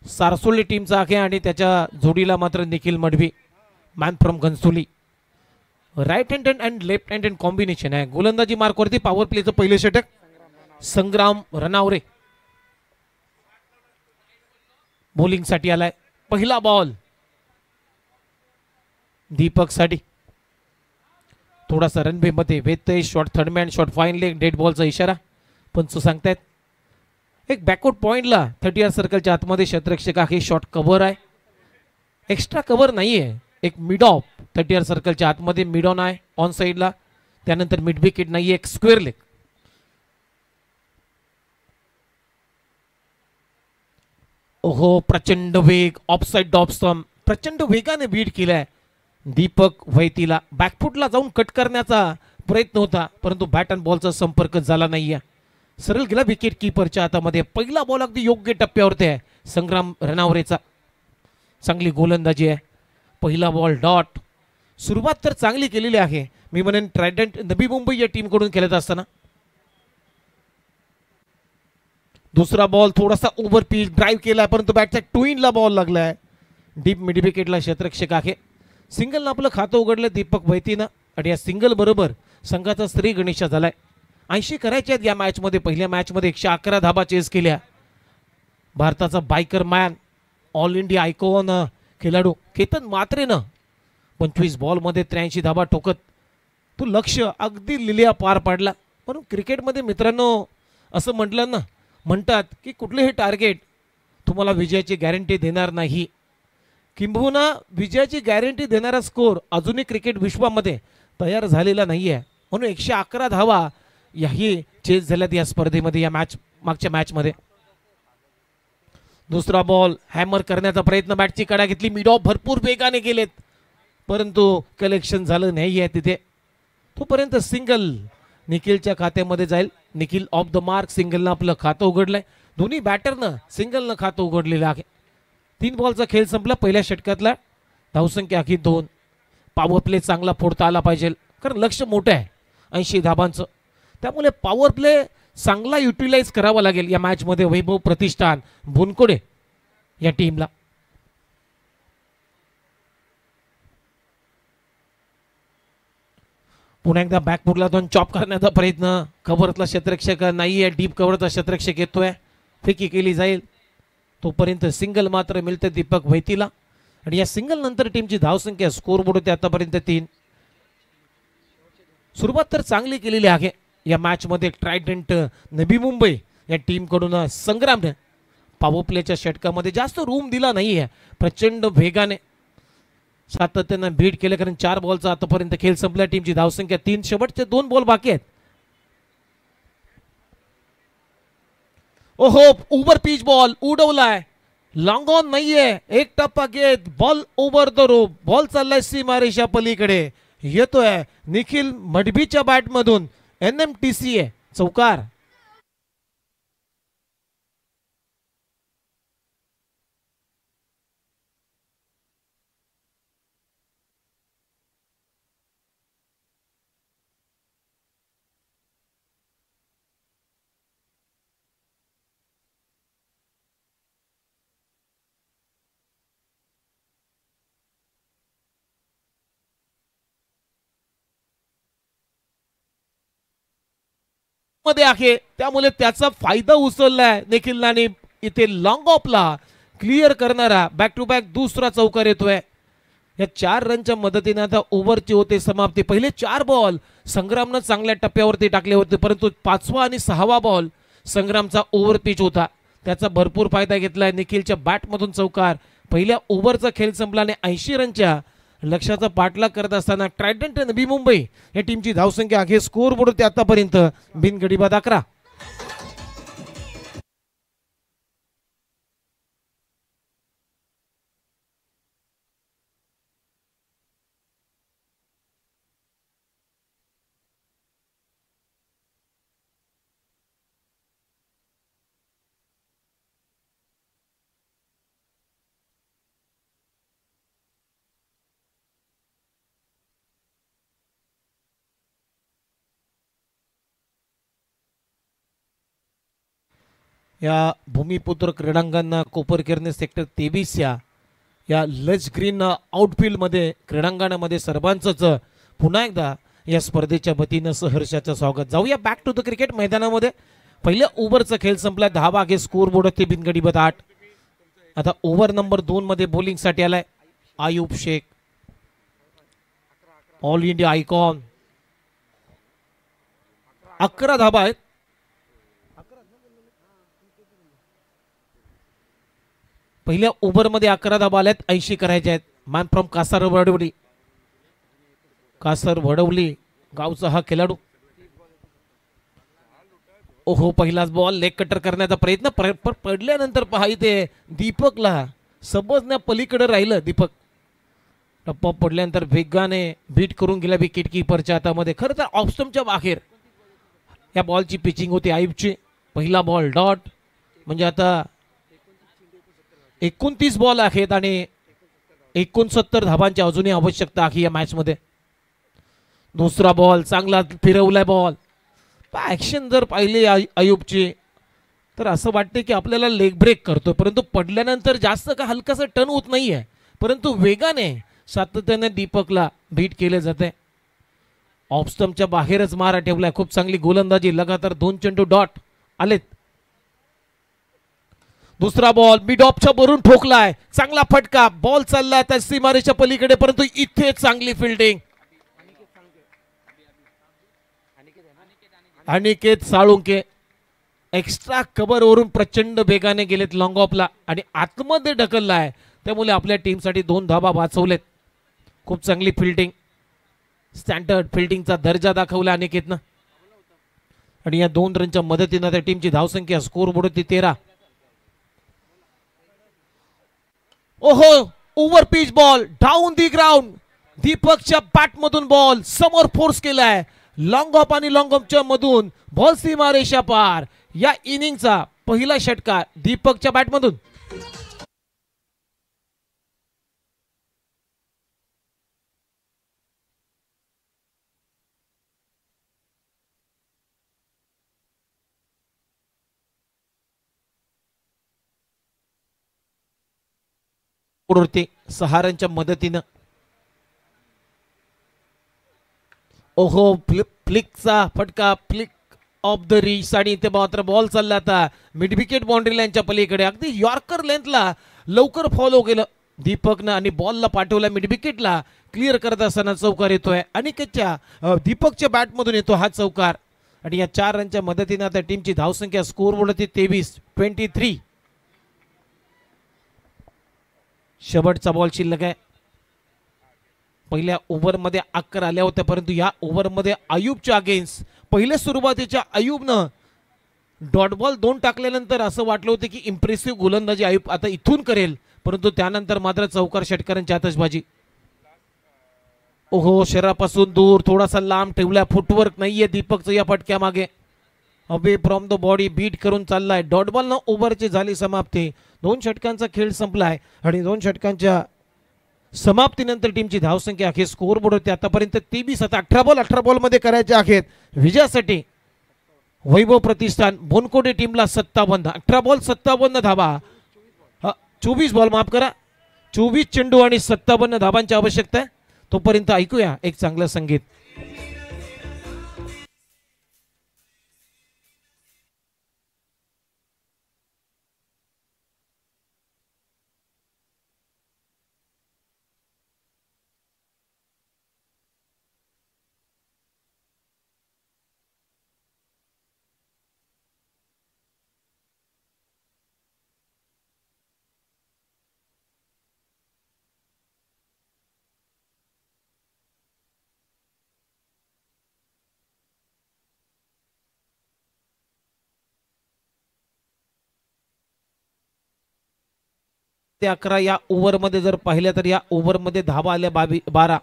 सारसोली टीमचा आहे आणि त्याच्या जोडीला मात्र Nikhil Madvi man from Ghansoli. Right hand and left hand combination आहे. गोलंदाजी मार्कवरती पॉवर प्लेचं पहिले षटक संग्राम रनावरे बॉलिंग साठी आलाय. पहिला बॉल दीपक साठी. थोडासा रनवे मध्ये वेतय shot third man shot fine leg dead बॉलचा इशारा पंच सांगतायत. एक बॅकवर्ड पॉइंटला 30 सर्कलच्या आतमध्ये क्षेत्ररक्षक आहे. शॉट कव्हर आहे, एक्स्ट्रा कव्हर नाहीये एक मिड ऑफ 30 सर्कलच्या आतमध्ये मिड ऑन आहे ऑन साईडला, त्यानंतर मिड विकेट नाही, एक स्क्वेअर लेग. ओहो, प्रचंड वेग, ऑफसाईड डॉप स्टंप, प्रचंड वेगाने बीट केलाय दीपक वैतीला. बॅकफुटला जाऊन कट करण्याचा प्रयत्न होता, परंतु बॅट अँड बॉलचा संपर्क झाला नाहीये. सरळ गेला विकेट किपरच्या हातामध्ये. पहिला बॉल अगदी योग्य टप्प्यावरती आहे संग्राम रनावरेचा. चांगली गोलंदाजी आहे. पहिला बॉल डॉट. सुरुवात तर चांगली केलेली आहे, मी म्हणेन ट्रायडंट नवी मुंबई या टीम कडून खेळत असताना. दुसरा बॉल थोडासा ओव्हर पिच ड्राईव्ह केलाय, परंतु बॅटच्या टूइनला बॉल लागलाय. डीप मिड विकेटला क्षेत्ररक्षक आहे. सिंगलनं आपलं खातं उघडलं दीपक वैतीनं आणि या सिंगल बरोबर संघाचा श्री गणेशा झालाय. 80 करायचे आहेत या मॅचमध्ये. पहिल्या मॅचमध्ये 111 धाबा चेस केल्या. भारताचा biker man, all India icon खेळाडू केतन मात्रेनं 25 बॉलमध्ये 83 धाबा ठोकत तो लक्ष अगदी लिलिया पार पाडला. म्हणून क्रिकेटमध्ये मित्रांनो असं म्हणतात की कुठलेही टार्गेट तुम्हाला विजयाची गॅरंटी देणार नाही, किंबहुना विजयाची गॅरंटी देणारा स्कोर अजूनही क्रिकेट विश्वामध्ये तयार झालेला नाहीये. म्हणून 111 धावा याही चेस झाल्यात या स्पर्धेमध्ये, या मागच्या मॅचमध्ये. दुसरा बॉल हॅमर करण्याचा प्रयत्न, बॅटची कडा घेतली, मिड ऑफ भरपूर वेगाने गेलेत, परंतु कलेक्शन झालं नाही आहे तिथे. तोपर्यंत सिंगल निखिलच्या खात्यामध्ये जाईल. Nikhil off the mark. सिंगलनं आपलं खातं उघडलंय. दोन्ही बॅटरनं सिंगलनं खातं उघडलेलं आहे. 3 बॉलचा खेळ संपला. पहिल्या षटकातला धावसंख्या अखेर 2. पॉवर प्ले चांगला फोडता आला पाहिजे, कारण लक्ष मोठं आहे 80 धाबांचं. त्यामुळे पॉवर प्ले चांगला युटिलाइज करावा लागेल या मॅचमध्ये वैभव प्रतिष्ठान बोनकोडे या टीमला. पुन्हा एकदा बॅकफुटला दोन चॉप करण्याचा प्रयत्न. कव्हरतला क्षेत्ररक्षक नाहीये, डीप कव्हरचा क्षेत्ररक्षक येतोय, फेकी केली जाईल. तोपर्यंत सिंगल मात्र मिळते दीपक वैतीला आणि या सिंगल नंतर टीमची धावसंख्या स्कोरबोर्ड होते आतापर्यंत 3. सुरुवात तर चांगली केलेली आहे या मॅच मध्ये. ट्रायडंट नवी मुंबई या टीम कडून संग्रामने पॉवर प्लेच्या षटकामध्ये जास्त रूम दिला नाहीये. प्रचंड वेगाने सातत्याने बीट केले, कारण 4 बॉलचा आतापर्यंत खेळ संपला. टीमची धावसंख्या 3. शेवटचे 2 बॉल बाकी आहेत. ओहो, ओव्हर पिच बॉल उडवलाय, लॉंग ऑन नाहीये. एक टप्पा घेत ball over the rope. Ball चाललाय सीमारेषा पलीकडे. येतोय निखिल मडबीच्या बॅट मधून NMTCA चौकार. मध्ये आहे, त्यामुळे त्याचा फायदा उचललाय निखिलने. इथे लॉंग ऑफला क्लिअर करणारा बॅक टू बॅक दुसरा चौकार येतोय. या 4 रनच्या मदतीने आता ओव्हरची होते समाप्ती. पहिले 4 बॉल संग्रामनं चांगल्या टप्प्यावरती टाकले होते, परंतु 5वा आणि 6वा बॉल संग्रामचा ओव्हर पिच होता. त्याचा भरपूर फायदा घेतलाय. निखिलच्या बॅटमधून चौकार. पहिल्या ओव्हरचा खेळ संपल्याने 80 रनच्या लक्ष्याचा पाठलाग करत असताना ट्रायडंट नवी मुंबई या टीमची धावसंख्या आहे स्कोर बोर्ड आतापर्यंत बिनगडी बाद 11. या भूमिपुत्र क्रीडांगण कोपरकेरने सेक्टर 23 या लज ग्रीन आउटफील्ड मध्ये क्रीडांगणामध्ये सर्वांचंच पुन्हा एकदा या स्पर्धेच्या वतीनं सहर्षाचं स्वागत. जाऊया बॅक टू द क्रिकेट मैदानामध्ये. पहिल्या ओव्हरचा खेळ संपला. 10 बागे स्कोर बोर्ड ते बिनगडी बाद 8. आता ओव्हर नंबर 2 मध्ये बॉलिंग साठी आलाय Ayub Shaikh, all India icon. 11 धाबा आहेत. पहिल्या ओव्हर मध्ये 11 धाबा आल्यात. 80 करायचे आहेत. मॅन फ्रॉम कासारवडवली, कासारवडवली गावचा हा खेळाडू. ओहो, पहिलाच बॉल लेग कटर करण्याचा प्रयत्न पडल्यानंतर पहा इथे दीपकला समजण्या पलीकडे राहिलं. दीपक टप्पा पडल्यानंतर वेगाने बीट करून गेला विकेट किपरच्या हातामध्ये. खरं तर ऑफस्टमच्या बाहेर या बॉलची पिचिंग होती आयुबची. पहिला बॉल डॉट, म्हणजे आता 29 बॉल आहेत आणि 69 धावांची अजूनही आवश्यकता आहे या मॅच मध्ये. दुसरा बॉल चांगला फिरवलाय बॉल. ऍक्शन जर पाहिली आयुबची तर असं वाटते की आपल्याला लेग ब्रेक करतो, परंतु पडल्यानंतर जास्त का हलकासा टर्न होत नाहीये, परंतु वेगाने सातत्याने दीपकला बीट केले जाते. ऑफस्टमच्या बाहेरच मारा ठेवलाय. खूप चांगली गोलंदाजी, लगातार 2 चेंडू डॉट आलेत. दुसरा बॉल मिड ऑफच्या वरून ठोकलाय, चांगला फटका. बॉल चाललाय त्या सीमारेच्या पलीकडे, परंतु इथे चांगली fielding. Aniket Salunke extra cover वरून प्रचंड वेगाने गेलेत लॉंग ऑफला आणि आतमध्ये ढकललाय, त्यामुळे आपल्या टीमसाठी 2 धावा वाचवलेत. खूप चांगली फिल्डिंग, स्टँडर्ड फिल्डिंगचा दर्जा दाखवला अनिकेतनं आणि या 2 रनच्या मदतीनं त्या टीमची धावसंख्या स्कोर बोर्ड होती 13. ओहो, over pitch ball down the ground. दीपकच्या बॅट मधून बॉल समोर फोर्स केलाय. लॉंग ऑफ आणि लॉंग ऑफच्या मधून बॉल सीमारेषा पार. या इनिंगचा पहिला षटकार दीपकच्या बॅट मधून. सहारांच्या मदतीनं ओहो, फ्लिकचा फटका, फ्लिक ऑफ द रिच आणि इथे मात्र बॉल चालला आता मिड विकेट बाउंड्री लाईनच्या पलीकडे. अगदी यॉर्कर लेंथला लवकर फॉलो केलं दीपकनं आणि बॉलला पाठवला मिड विकेटला. क्लिअर करत असताना चौकार येतोय अनिकेतच्या दीपकच्या बॅटमधून येतो हा चौकार आणि या 4 रनच्या मदतीने आता टीमची धावसंख्या स्कोर बोर्ड होती 23. शेवटचा बॉल शिल्लक आहे. पहिल्या ओव्हरमध्ये 11 आल्या होत्या, परंतु या ओव्हरमध्ये आयुबच्या अगेन्स्ट पहिल्या सुरुवातीच्या आयुबनं डॉट बॉल 2 टाकल्यानंतर असं वाटलं होतं की इम्प्रेसिव्ह गोलंदाजी आयुब आता इथून करेल, परंतु त्यानंतर मात्र चौकार षटकारांची आतषबाजी. ओहो, शरीरापासून दूर थोडासा लांब ठेवला. फुटवर्क नाहीये दीपकचं या फटक्या मागे. Away from the body beat करून चाललाय. डॉट बॉल न ओव्हरची झाली समाप्ती. 2 षटकांचा खेळ संपलाय आणि 2 षटकांच्या समाप्तीनंतर टीमची धावसंख्या आहे स्कोर बोर्ड होते आतापर्यंत 23. आता 18 बॉल मध्ये करायचे आहेत विजयासाठी. वैभव प्रतिष्ठान बोनकोडे टीमला 57, 18 बॉल 57 धावा, 24 बॉल माफ करा, 24 चेंडू आणि 57 धावांची आवश्यकता आहे. तोपर्यंत ऐकूया एक चांगलं संगीत. ते 11 या ओव्हरमध्ये जर पाहिल्या तर या ओव्हरमध्ये धावा आल्या 12.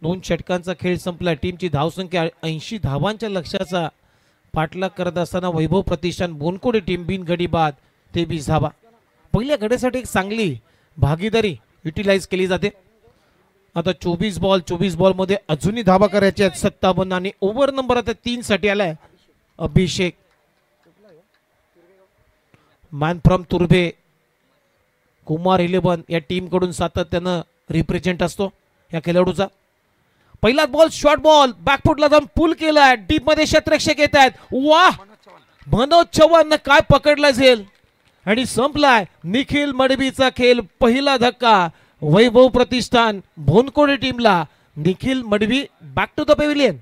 2 षटकांचा खेळ संपला. टीमची धावसंख्या 80 धावांच्या लक्ष्याचा पाठलाग करत असताना वैभव प्रतिष्ठान बोनकोडे टीम बिनगडी बाद 23 धावा. पहिल्या गड्यासाठी एक चांगली भागीदारी युटिलाइज केली जाते. आता 24 बॉल मध्ये अजूनही धावा करायच्या आहेत 57 आणि ओव्हर नंबर आता 3 साठी आलाय अभिषेक. मॅन फ्रॉम तुर्भे कुमार 11 या टीम कडून सातत्यानं रिप्रेझेंट असतो या खेळाडूचा. पहिला बॉल शॉर्ट बॉल बॅकफुटला जाऊन पुल केलाय. डीप मध्ये क्षेत्ररक्षक येत आहेत. वाह, मनोज चव्हाण काय पकडला झेल आणि संपलाय निखिल मडवीचा खेळ. पहिला धक्का वैभव प्रतिष्ठान भोनकोडे टीमला. Nikhil Madvi back to the pavilion.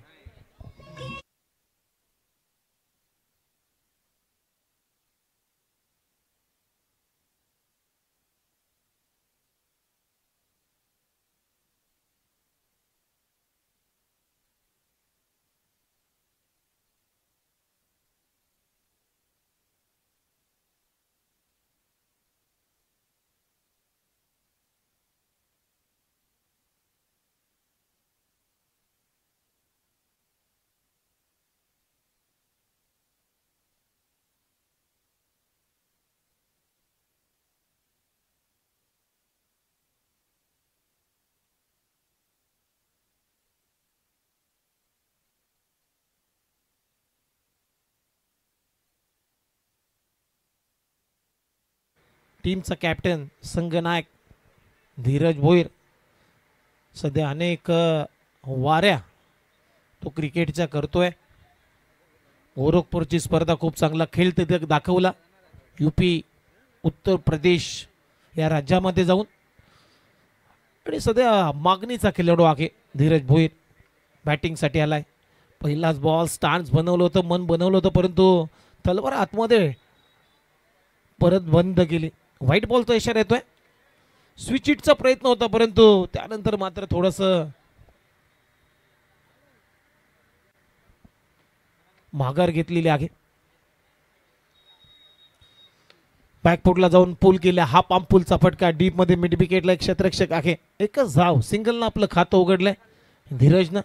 टीमचा कॅप्टन संघनायक धीरज भोईर सध्या अनेक वाऱ्या तो क्रिकेटच्या करतोय. गोरखपूरची स्पर्धा खूप चांगला खेळ तिथे दाखवला. यूपी उत्तर प्रदेश या राज्यामध्ये जाऊन आणि सध्या मागणीचा खेळाडू आहे धीरज भोईर. बॅटिंगसाठी आलाय. पहिलाच बॉल स्टान्स बनवलं होतं, मन बनवलं होतं, परंतु तलवार आतमध्ये परत बंद केली. व्हाईट बॉलचा इशारा येतोय. स्विच इटचा प्रयत्न होता, परंतु त्यानंतर मात्र थोडंसं माघार घेतलेली आहे. बॅकफुटला जाऊन पूल केल्या. हा पाम पूलचा फटका डीप मध्ये मिड विकेटला एक क्षेत्ररक्षक आहे. एकच धाव सिंगलनं आपलं खातं उघडलंय धीरजनं.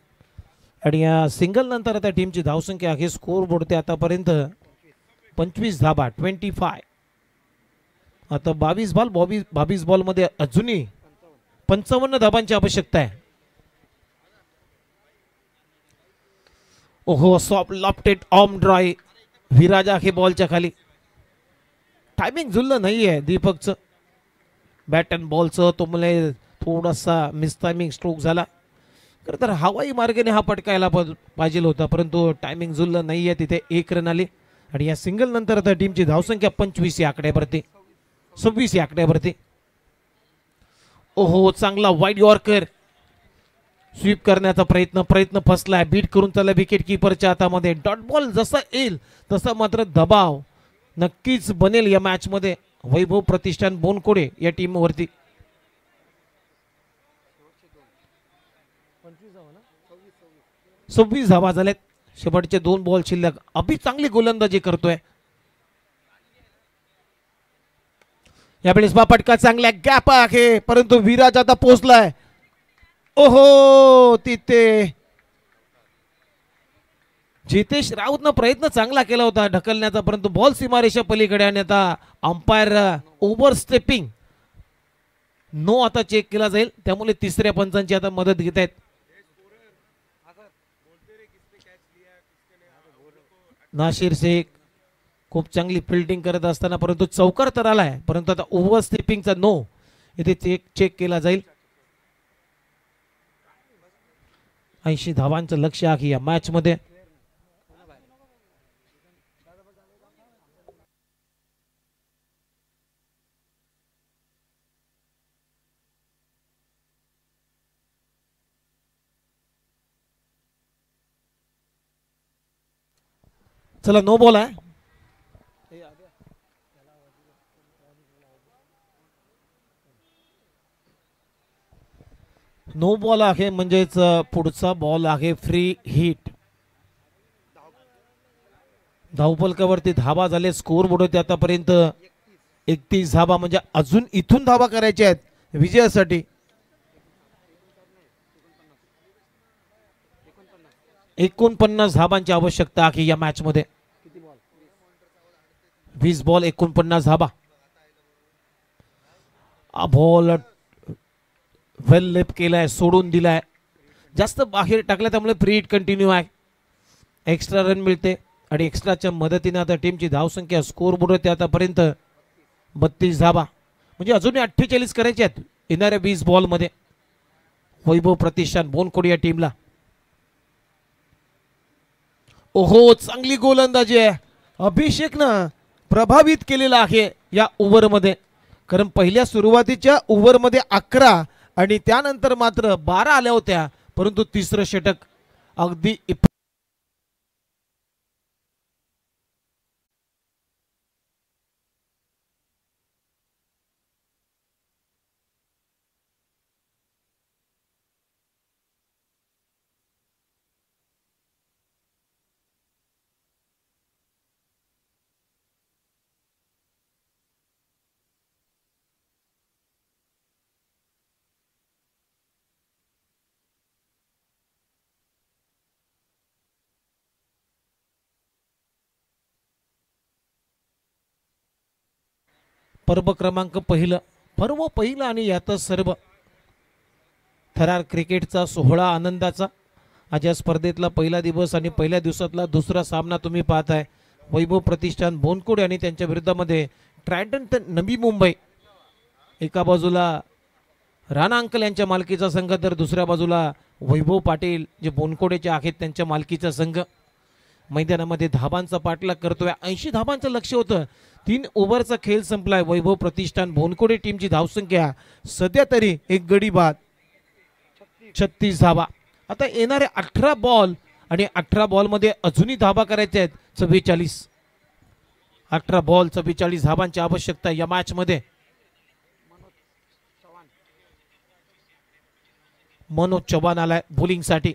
आणि या सिंगल नंतर आता टीमची धावसंख्या आहे स्कोर बोर्ड आतापर्यंत 25 धाबा 25. आता 22 बॉल मध्ये अजूनही 55 धाबांची आवश्यकता आहे. ओहो soft lofted arm dry. Viraj आहे बॉलच्या खाली. टायमिंग जुळलं नाहीये दीपकचं. बॅट अँड बॉलचं तो मला थोडासा मिसटायमिंग स्ट्रोक झाला. खरं तर हवाई मार्गाने हा पटकायला पाहिजे होता, परंतु टायमिंग जुळलं नाहीये. तिथे 1 रन आली. आणि या सिंगल नंतर आता टीमची धावसंख्या 25 या आकड्यावरती 26 या आकड्यावरती. ओहो चांगला वाईड यॉर्कर. स्वीप करण्याचा प्रयत्न फसलाय. बीट करून त्याला विकेट किपरच्या हातामध्ये. डॉट बॉल जसा येईल तसा मात्र दबाव नक्कीच बनेल या मॅच मध्ये वैभव प्रतिष्ठान बोनकोडे या टीम वरती. 26 धावा झाल्यात. शेवटचे 2 बॉल शिल्लक. अभि चांगली गोलंदाजी करतोय. यावेळेस फटका चांगला गॅप आहे, परंतु विराज आता पोहोचलाय. ओहो तिथे जितेश राऊतनं प्रयत्न चांगला केला होता ढकलण्याचा, परंतु बॉल सीमारेषा पलीकडे. आणि आता अंपायर ओव्हर स्टेपिंग नो आता चेक केला जाईल, त्यामुळे तिसऱ्या पंचांची आता मदत घेत आहेत. नाशिर शेख खूप चांगली फिल्डिंग करत असताना परंतु चौकार तर आलाय, परंतु आता ओव्हर स्टेपिंगचा नो इथे चेक केला जाईल. 80 धावांचं लक्ष्य आहे या मॅच मध्ये. चला नो बॉल आहे. नो बॉल आहे म्हणजेच पुढचा बॉल आहे फ्री हिट. धावफलकावरती धावा झाले. स्कोर बोर्ड होते आतापर्यंत 31 धावा, म्हणजे अजून इथून धावा करायच्या आहेत विजयासाठी. 49 धावांची आवश्यकता आहे या मॅच मध्ये. 20 बॉल 49 धावा. बॉल वेल लेप केलाय, सोडून दिलाय, जास्त बाहेर टाकला, त्यामुळे फ्री हिट कंटिन्यू आहे. एक्स्ट्रा रन मिळते आणि एक्स्ट्राच्या मदतीने आता टीमची धावसंख्या स्कोर बोर्ड होते आतापर्यंत 32 धावा, म्हणजे अजूनही 48 करायचे आहेत येणाऱ्या 20 बॉल मध्ये वैभव प्रतिष्ठान बोनकोड या टीमला. ओहो चांगली गोलंदाजी आहे. अभिषेकनं प्रभावित केलेला आहे या ओव्हर मध्ये, कारण पहिल्या सुरुवातीच्या ओव्हर मध्ये 11 आणि त्यानंतर मात्र 12 आल्या होत्या, परंतु तिसरं षटक अगदी पर्व क्रमांक पहिलं आणि यातच सर्व थरार क्रिकेटचा सोहळा आनंदाचा. आज या स्पर्धेतला पहिला दिवस आणि पहिल्या दिवसातला दुसरा सामना तुम्ही पाहताय. वैभव प्रतिष्ठान बोनकोड आणि त्यांच्या विरुद्धामध्ये ट्रायडंट नवी मुंबई एका बाजूला राणा अंकल यांच्या मालकीचा संघ, तर दुसऱ्या बाजूला वैभव पाटील जे बोनकोडेचे आहेत त्यांच्या मालकीचा संघ मैदानामध्ये धाबांचा पाठलाग करतोय. 80 धाबांचं लक्ष होतं. 3 ओव्हरचा खेळ संपलाय. वैभव प्रतिष्ठान बोनकोडे टीमची धावसंख्या सध्या तरी एक गडी बाद 36 धाबा. आता येणारे 18 बॉल आणि 18 बॉल मध्ये अजूनही धाबा करायचे आहेत 44. 18 बॉल 44 धाबांची आवश्यकता या मॅच मध्ये. मनोज चव्हाण आलाय बॉलिंग साठी.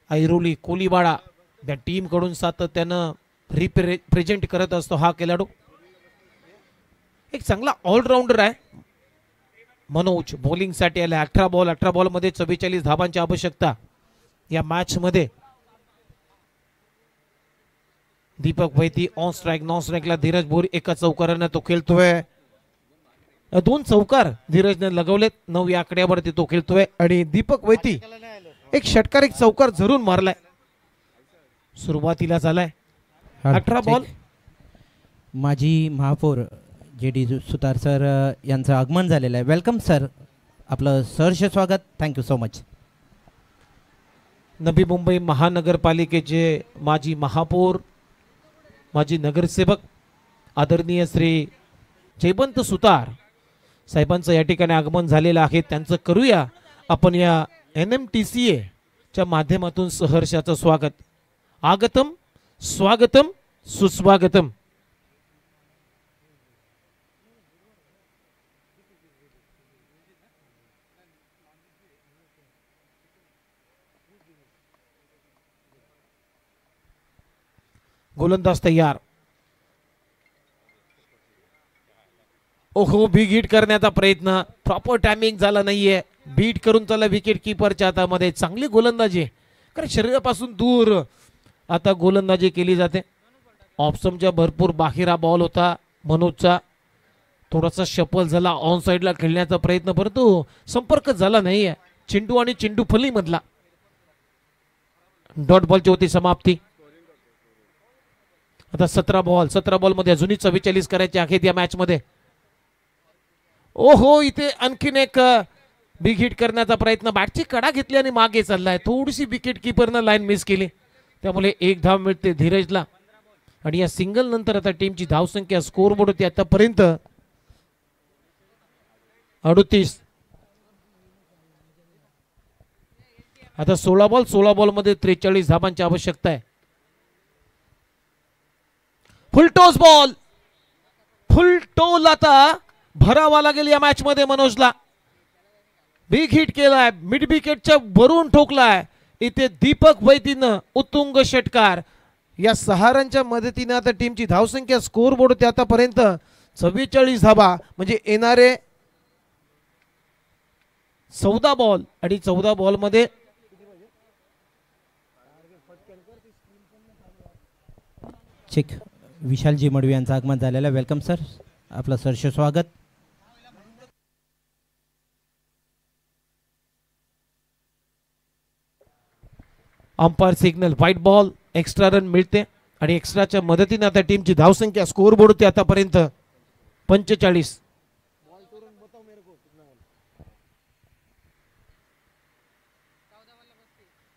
ऐरोली कोलीवाडा त्या टीम कडून सातत्यानं रिप्रेझेंट करत असतो हा खेळाडू. एक चांगला ऑलराऊंडर आहे मनोज. बॉलिंग साठी आलाय. 18 बॉल मध्ये 44 धाबांची आवश्यकता या मॅच मध्ये. Deepak Vaiti on strike. Non स्ट्राइकला धीरज बोर एका चौकारानं तो खेळतोय. 2 चौकार धीरजने लगवलेत. 9 या आकड्यावरती तो खेळतोय आणि दीपक वैती एक षटकार एक चौकार जरूर मारलाय. सुरुवातीला झालाय 18 बॉल. माजी महापौर JD सुतार सर यांचं आगमन झालेलं आहे. वेलकम सर, आपलं सहर्ष स्वागत. Thank you so much. Navi Mumbai महानगरपालिकेचे माजी महापौर, माजी नगरसेवक आदरणीय श्री जयवंत सुतार साहेबांचं या ठिकाणी आगमन झालेलं आहे. त्यांचं करूया आपण या NMTCA च्या माध्यमातून सहर्षाचं स्वागत. आगतम स्वागतम सुस्वागतम. गोलंदाज तयार. ओहो, बिग हिट करण्याचा प्रयत्न. प्रॉपर टायमिंग झाला नाहीये. बीट करून चला विकेट किपरच्या हातामध्ये. चांगली गोलंदाजी कारण शरीरापासून दूर आता गोलंदाजी केली जाते. ऑप्शनच्या भरपूर बाहेर हा बॉल होता मनोजचा. थोडासा शफल झाला ऑन साइडला खेळण्याचा प्रयत्न, परंतु संपर्क झाला नाहीये चेंडू आणि चेंडू फली मधला. डॉट बॉलची होती समाप्ती. आता 17 बॉल मध्ये अजूनही 44 करायचे आहेत या मॅच मध्ये. ओहो, इथे आणखीन एक बिग हिट करण्याचा प्रयत्न. बॅटची कडा घेतली आणि मागे चाललाय. थोडीशी विकेट किपरनं लाईन मिस केली, त्यामुळे 1 धाव मिळते धीरजला. आणि या सिंगल नंतर आता टीमची धावसंख्या स्कोरबोर्ड होती आतापर्यंत 38. आता 16 बॉल मध्ये 43 धाबांची आवश्यकता आहे. फुल टॉस बॉल. फुल टोल आता भरावा लागेल या मॅच मध्ये मनोजला. बिग हिट केलाय, मिड विकेटच्या वरून ठोकलाय. इथे दीपक वैतीनं उत्तुंग षटकार. या 6 रनच्या मदतीने आता टीमची धावसंख्या स्कोर बोर्ड होते आतापर्यंत 44 धाबा. म्हणजे येणारे 14 बॉल आणि 14 बॉल मध्ये चेक. विशालजी मडवी यांचं आगमन झालेलं आहे. वेलकम सर, आपलं सहर्ष स्वागत. Umpire signal white ball. Extra run मिळते आणि एक्स्ट्राच्या मदतीने आता टीमची धावसंख्या स्कोर बोर्ड होती आतापर्यंत 45.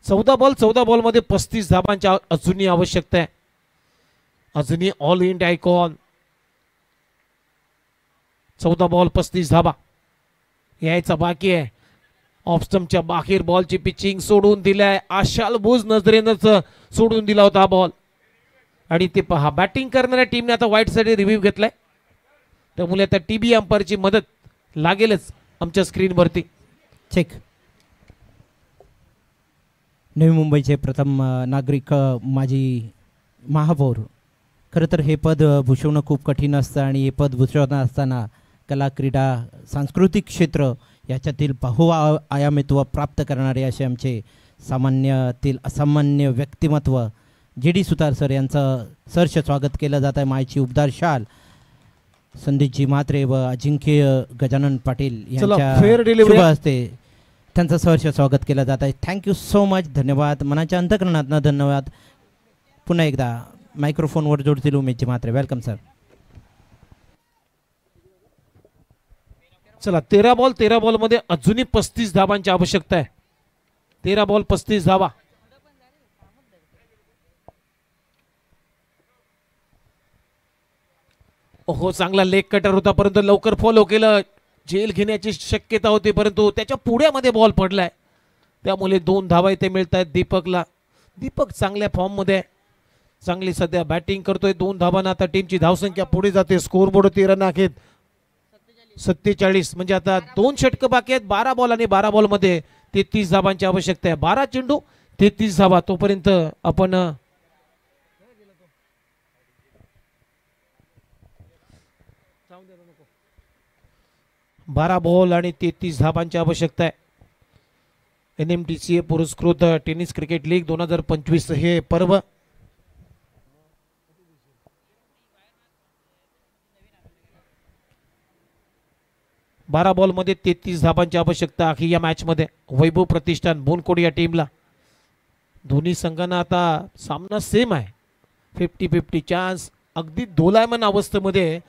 चौदा बॉल मध्ये 35 धाबांची अजूनही आवश्यकता आहे. अजूनही ऑल इंडिया आयकॉन. 14 बॉल 35 धाबा यायचा बाकी आहे. ऑफस्टमच्या बाहेर बॉलची पिचिंग सोडून दिलाय. आशाल बुज नजरेनच सोडून दिला होता हा बॉल. आणि ते पहा, बॅटिंग करणाऱ्या टीमने आता वाईट साठी रिव्ह्यू घेतलाय, त्यामुळे आता TB अंपायरची मदत लागेलच आमच्या स्क्रीनवरती. चेक. नवी मुंबईचे प्रथम नागरिक, माजी महापौर. खरं तर हे पद भूषवणं खूप कठीण असतं आणि हे पद भूषवत असताना कला, क्रीडा, सांस्कृतिक क्षेत्र याच्यातील बहुआयामित्व प्राप्त करणारे असे आमचे सामान्यातील असामान्य व्यक्तिमत्व JD सुतार सर यांचं सहर्ष स्वागत केलं जात आहे. मायची उबदार शाल संदीपजी म्हात्रे व अजिंक्य गजानन पाटील यांच्या शुभ हस्ते त्यांचं सहर्ष स्वागत केलं जात आहे. Thank you so much. धन्यवाद, मनाच्या अंतःकरणातनं धन्यवाद. पुन्हा एकदा मायक्रोफोनवर जोडतील उमेशजी म्हात्रे. Welcome sir. चला 13 बॉल मध्ये अजूनही 35 धावांची आवश्यकता आहे. 13 बॉल 35 धावा. हो चांगला लेग कटर होता परंतु लवकर फॉलो केलं. झेल घेण्याची शक्यता होती परंतु त्याच्या पुढ्यामध्ये बॉल पडलाय त्यामुळे 2 धावा इथे मिळत आहेत दीपकला. दीपक चांगल्या फॉर्म मध्ये चांगली सध्या बॅटिंग करतोय. 2 धावांना आता टीमची धावसंख्या पुढे जाते. स्कोरबोर्ड 13 रन आहेत 47 म्हणजे आता 2 षटकं बाकी आहेत. 12 बॉल आणि 12 बॉल मध्ये 33 धावांची आवश्यकता आहे. 12 चेंडू 33 धावा. तोपर्यंत आपण 12 बॉल आणि 33 धावांची आवश्यकता आहे. NMTCA पुरस्कृत टेनिस क्रिकेट लीग 2025 हे पर्व. बारा बॉल मध्ये 33 धावांची आवश्यकता आहे या मॅच मध्ये. वैभव प्रतिष्ठान बोनकोड या टीमला. दोन्ही संघांना आता सामना सेम आहे. 50-50 चान्स. अगदी दोलायमान अवस्थेमध्ये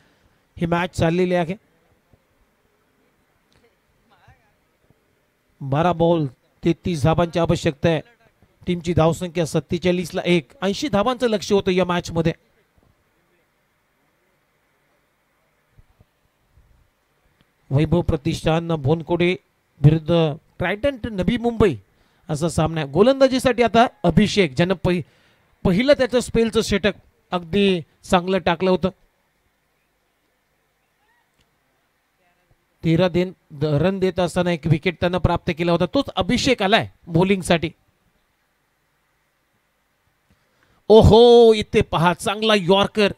ही मॅच चाललेली आहे. 12 बॉल 33 धावांची आवश्यकता आहे. टीमची धावसंख्या 47 ला 1. 80 धावांचं लक्ष होतं या मॅच मध्ये. वैभव प्रतिष्ठान बोनकोडे विरुद्ध ट्रायडंट नवी मुंबई असा सामना. गोलंदाजीसाठी आता अभिषेक ज्यानं पहिलं त्याचं स्पेलचं षटक अगदी चांगलं टाकलं होतं. 13 रन देत असताना एक विकेट त्यानं प्राप्त केला होता. तोच अभिषेक आलाय बॉलिंगसाठी. ओहो इथे पहा चांगला यॉर्कर.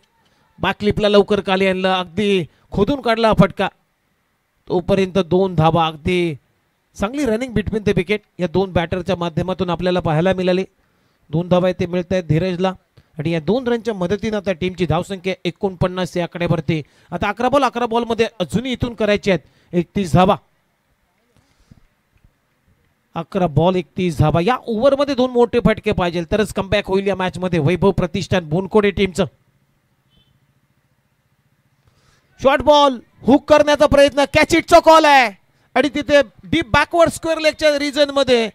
बॅकलिपला लवकर खाली आणलं. अगदी खोदून काढला फटका. तोपर्यंत 2 धावा. अगदी चांगली रनिंग बिटवीन द विकेट या 2 बॅटरच्या माध्यमातून आपल्याला पाहायला मिळाली. 2 धावा इथे मिळत आहेत धीरजला आणि या 2 रनच्या मदतीने आता टीमची धावसंख्या 49 या आकड्यावरती. आता 11 बॉल मध्ये अजूनही इथून करायचे आहेत 31 धावा. 11 बॉल 31 धावा. या ओव्हर मध्ये 2 मोठे फटके पाहिजे तरच कमबॅक होईल या मॅच मध्ये वैभव प्रतिष्ठान बोनकोडे टीमचं. शॉर्ट बॉल हुक करण्याचा प्रयत्न. कॅच इटचा कॉल आहे आणि तिथे डीप बॅकवर्ड स्क्वेअर लेगच्या रिजन मध्ये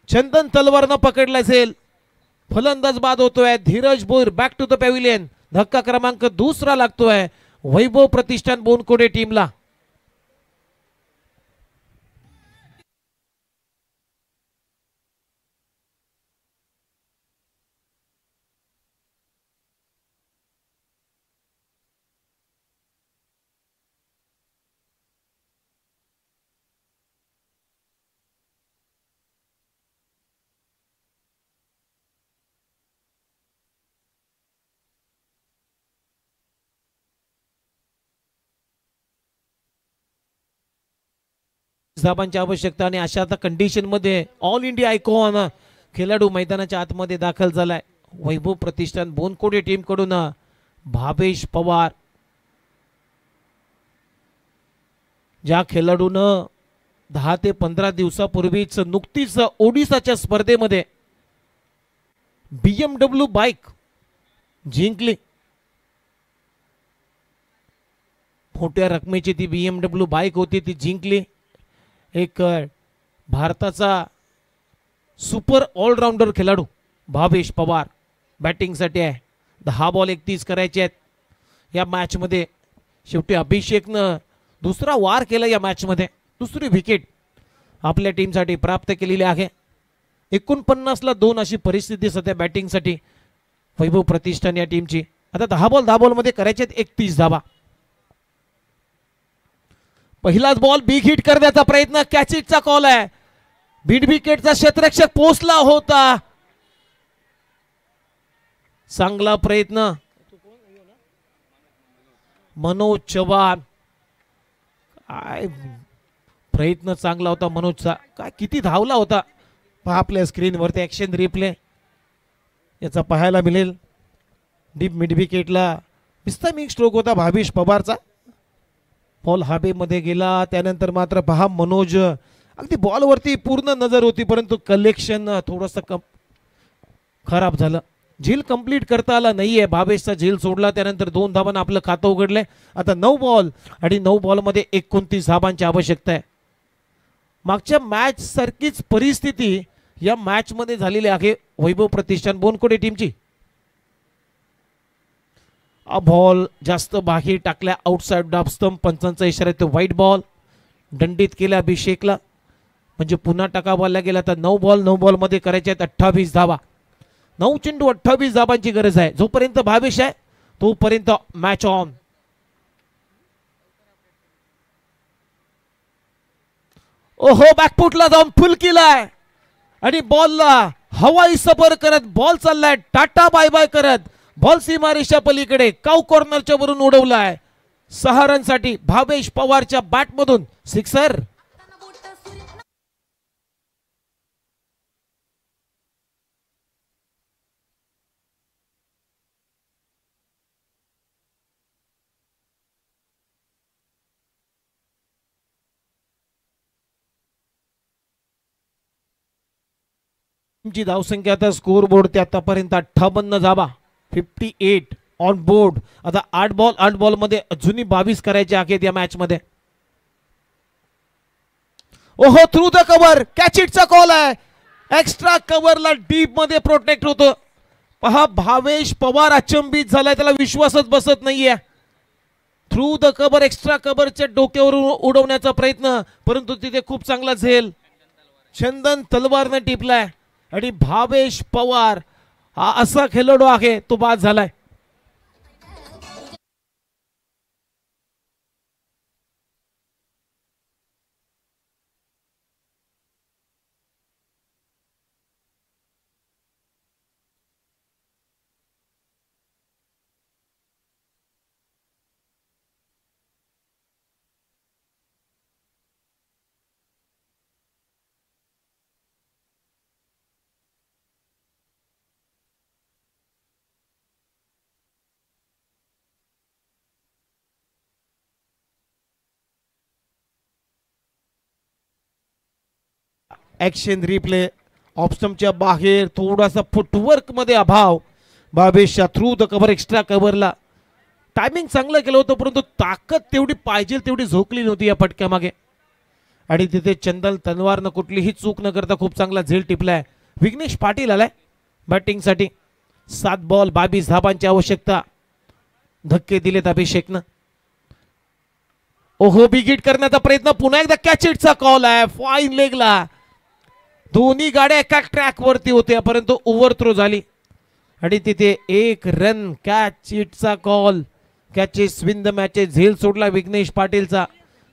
चंदन तलवारनं पकडला असेल. फलंदाज बाद होतोय. Dheeraj Bor back to the pavilion. धक्का क्रमांक 2 लागतोय वैभव प्रतिष्ठान बोनकोडे टीमला. धावांची आवश्यकता आणि अशा आता कंडिशन मध्ये ऑल इंडिया आयकॉन खेळाडू मैदानाच्या आतमध्ये दाखल झालाय. वैभव प्रतिष्ठान बोनकोडे टीम कडून भावेश पवार. ज्या खेळाडूनं 10 ते 15 दिवसापूर्वीच नुकतीच ओडिसाच्या स्पर्धेमध्ये BMW बाईक जिंकली. मोठ्या रकमेची ती BMW बाईक होती ती जिंकली. एक भारताचा सुपर ऑलराऊंडर खेळाडू भावेश पवार बॅटिंगसाठी आहे. 10 बॉल 31 करायचे आहेत या मॅच मध्ये. शेवटी अभिषेकनं दुसरा वार केला या मॅच मध्ये. दुसरी विकेट आपल्या टीमसाठी प्राप्त केलेली आहे. 49 ला 2 अशी परिस्थिती सध्या बॅटिंगसाठी वैभव प्रतिष्ठान या टीमची. आता 10 बॉल मध्ये करायचे आहेत 31 धावा. पहिलाच बॉल बिग हिट करण्याचा प्रयत्न. कॅच इटचा कॉल आहे. मिड विकेटचा क्षेत्ररक्षक पोहोचला होता. चांगला प्रयत्न मनोज चव्हाण. काय प्रयत्न चांगला होता मनोजचा. काय किती धावला होता पहा आपल्या स्क्रीनवरती ऍक्शन रिप्ले याचा पाहायला मिळेल. डीप मिड विकेटला विस्तामिक स्ट्रोक होता भावेश पवारचा. बॉल हवेमध्ये गेला. त्यानंतर मात्र पहा मनोज अगदी बॉलवरती पूर्ण नजर होती परंतु कलेक्शन थोडंसं खराब झालं. झेल कंप्लीट करता आला नाहीये. भावेशचा झेल सोडला त्यानंतर 2 धावांना आपलं खातं उघडलंय. आता 9 बॉल आणि 9 बॉलमध्ये 29 धावांची आवश्यकता आहे. मागच्या मॅच सारखीच परिस्थिती या मॅच मध्ये झालेली आहे वैभव प्रतिष्ठान बोनकोडे टीमची. बॉल जास्त बाहेर टाकल्या आउटसाइड ऑफ स्टंप. पंचांचा इशारा तो व्हाईट बॉल दंडित केला अभिषेकला, म्हणजे पुन्हा टाकावायला गेला. तर 9 बॉल 9 बॉल मध्ये करायचे आहेत 28 धावा. 9 चेंडू 28 धावांची गरज आहे. जोपर्यंत भावेश आहे तोपर्यंत मॅच ऑन. ओहो बॅकफुटला जाऊन फुल केलाय आणि बॉलला हवाई सफर करत बॉल चाललाय टाटा बाय बाय करत. बॉल सीमारेषा पलीकडे काऊ कॉर्नरच्या वरून उडवलाय. 6 रनसाठी भावेश पवारच्या बॅट मधून सिक्सर. ची धावसंख्या आता स्कोर बोर्ड ते आतापर्यंत 58 धावा 58 ऑन बोर्ड. आता 8 बॉल मध्ये अजूनही 22 करायचे आहेत या मॅच मध्ये. ओहो थ्रू द कव्हर कॅच इटचा कॉल आहे. एक्स्ट्रा कव्हरला डीप मध्ये प्रोटेक्ट होतो. पहा भावेश पवार अचंबित झालाय, त्याला विश्वासच बसत नाहीये. थ्रू द कव्हर एक्स्ट्रा कव्हरच्या डोक्यावरून उडवण्याचा प्रयत्न, परंतु तिथे खूप चांगला झेल चंदन तलवारने टिपलाय आणि भावेश पवार हा असा खेळाडू आहे तो बाद झालाय. ऍक्शन रिप्ले ऑप्शनच्या बाहेर थोडासा फुटवर्क मध्ये अभाव. भावेशच्या थ्रू द कव्हर एक्स्ट्रा कव्हरला टायमिंग चांगलं केलं होतं, परंतु ताकद तेवढी पाहिजे तेवढी झोकली नव्हती या फटक्यामागे. आणि तिथे चंदन तलवारनं कुठलीही चूक न करता खूप चांगला झेल टिपलाय. विघ्नेश पाटील आलाय बॅटिंग साठी. 7 बॉल 22 धावांची आवश्यकता. धक्के दिलेत अभिषेकनं. ओहो बिगिट करण्याचा प्रयत्न, पुन्हा एकदा कॅच इटचा कॉल आहे. फाईन लेगला दोन्ही गाड्या एका ट्रॅक वरती होत्या, परंतु ओव्हर थ्रो झाली आणि तिथे 1 रन. कॅच इटचा call. Catches win the matches. झेल सोडला विघ्नेश पाटीलचा.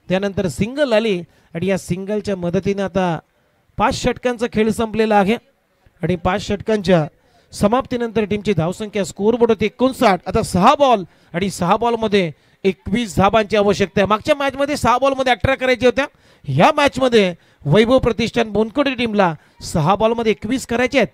त्यानंतर सिंगल आली आणि या सिंगलच्या मदतीने आता 5 षटकांचा खेळ संपलेला आहे आणि 5 षटकांच्या समाप्तीनंतर टीमची धावसंख्या स्कोर बोर्ड होती 59. आता 6 बॉल आणि 6 बॉल मध्ये 21 धावांची आवश्यकता आहे. मागच्या मॅच मध्ये 6 बॉल मध्ये 18 करायच्या होत्या. या मॅच मध्ये वैभव प्रतिष्ठान बोनकोडे टीमला 6 बॉल मध्ये 21 करायचे आहेत.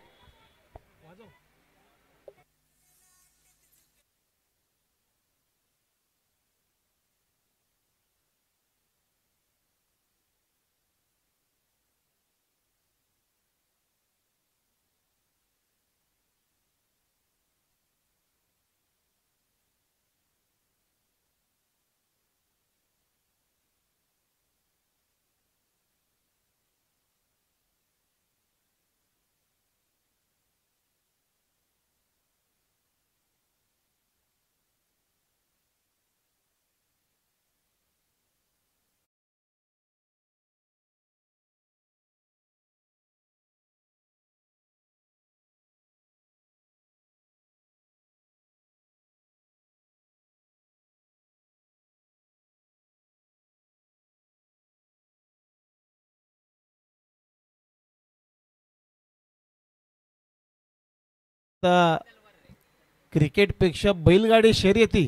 क्रिकेटपेक्षा बैलगाडी शर्यती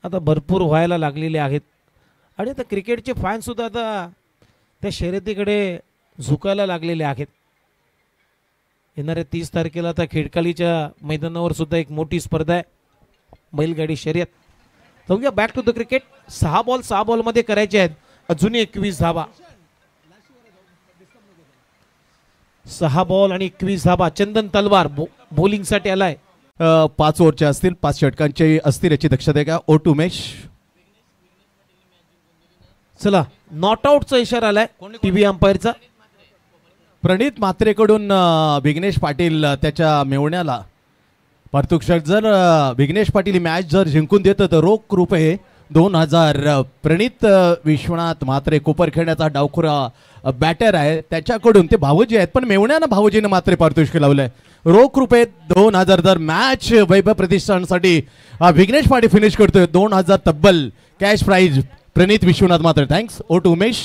आता भरपूर व्हायला लागलेले आहेत आणि आता क्रिकेटचे फॅन सुद्धा आता त्या शर्यतीकडे झुकायला लागलेले आहेत. येणाऱ्या 30 तारखेला आता खेडकालीच्या मैदानावर सुद्धा एक मोठी स्पर्धा आहे बैलगाडी शर्यत. जाऊया back to the cricket. 6 ball 6 ball मध्ये करायचे आहेत. अजूनही 21 धावा. 6 बॉल आणि 21 धावा. चंदन तलवार बॉलिंग साठी आलाय. 5 ओव्हरचे असतील, 5 षटकांचे असतील याची दक्षता घ्या. ओ टू उमेश. चला नॉट आउटचा इशारा आलाय टीव्ही अंपायरचा. प्रणित म्हात्रेकडून विघ्नेश पाटील त्याच्या मेवण्याला पारितोषिक. जर विघ्नेश पाटील ही मॅच जर जिंकून देतं तर रोख रुपये 2000 प्रणित विश्वनाथ म्हात्रे कोपर खेळण्याचा डावखुरा बॅटर आहे त्याच्याकडून. ते भावोजी आहेत पण मेवण्यानं भावोजीनं मात्र पारितोषिक लावलंय. रोख रुपये 2000. जर मॅच वैभव प्रतिष्ठानसाठी विघ्नेश पाटील फिनिश करतोय 2000 तब्बल cash prize Pranit Vishwanath Mhatre. Thanks. ओ टू उमेश.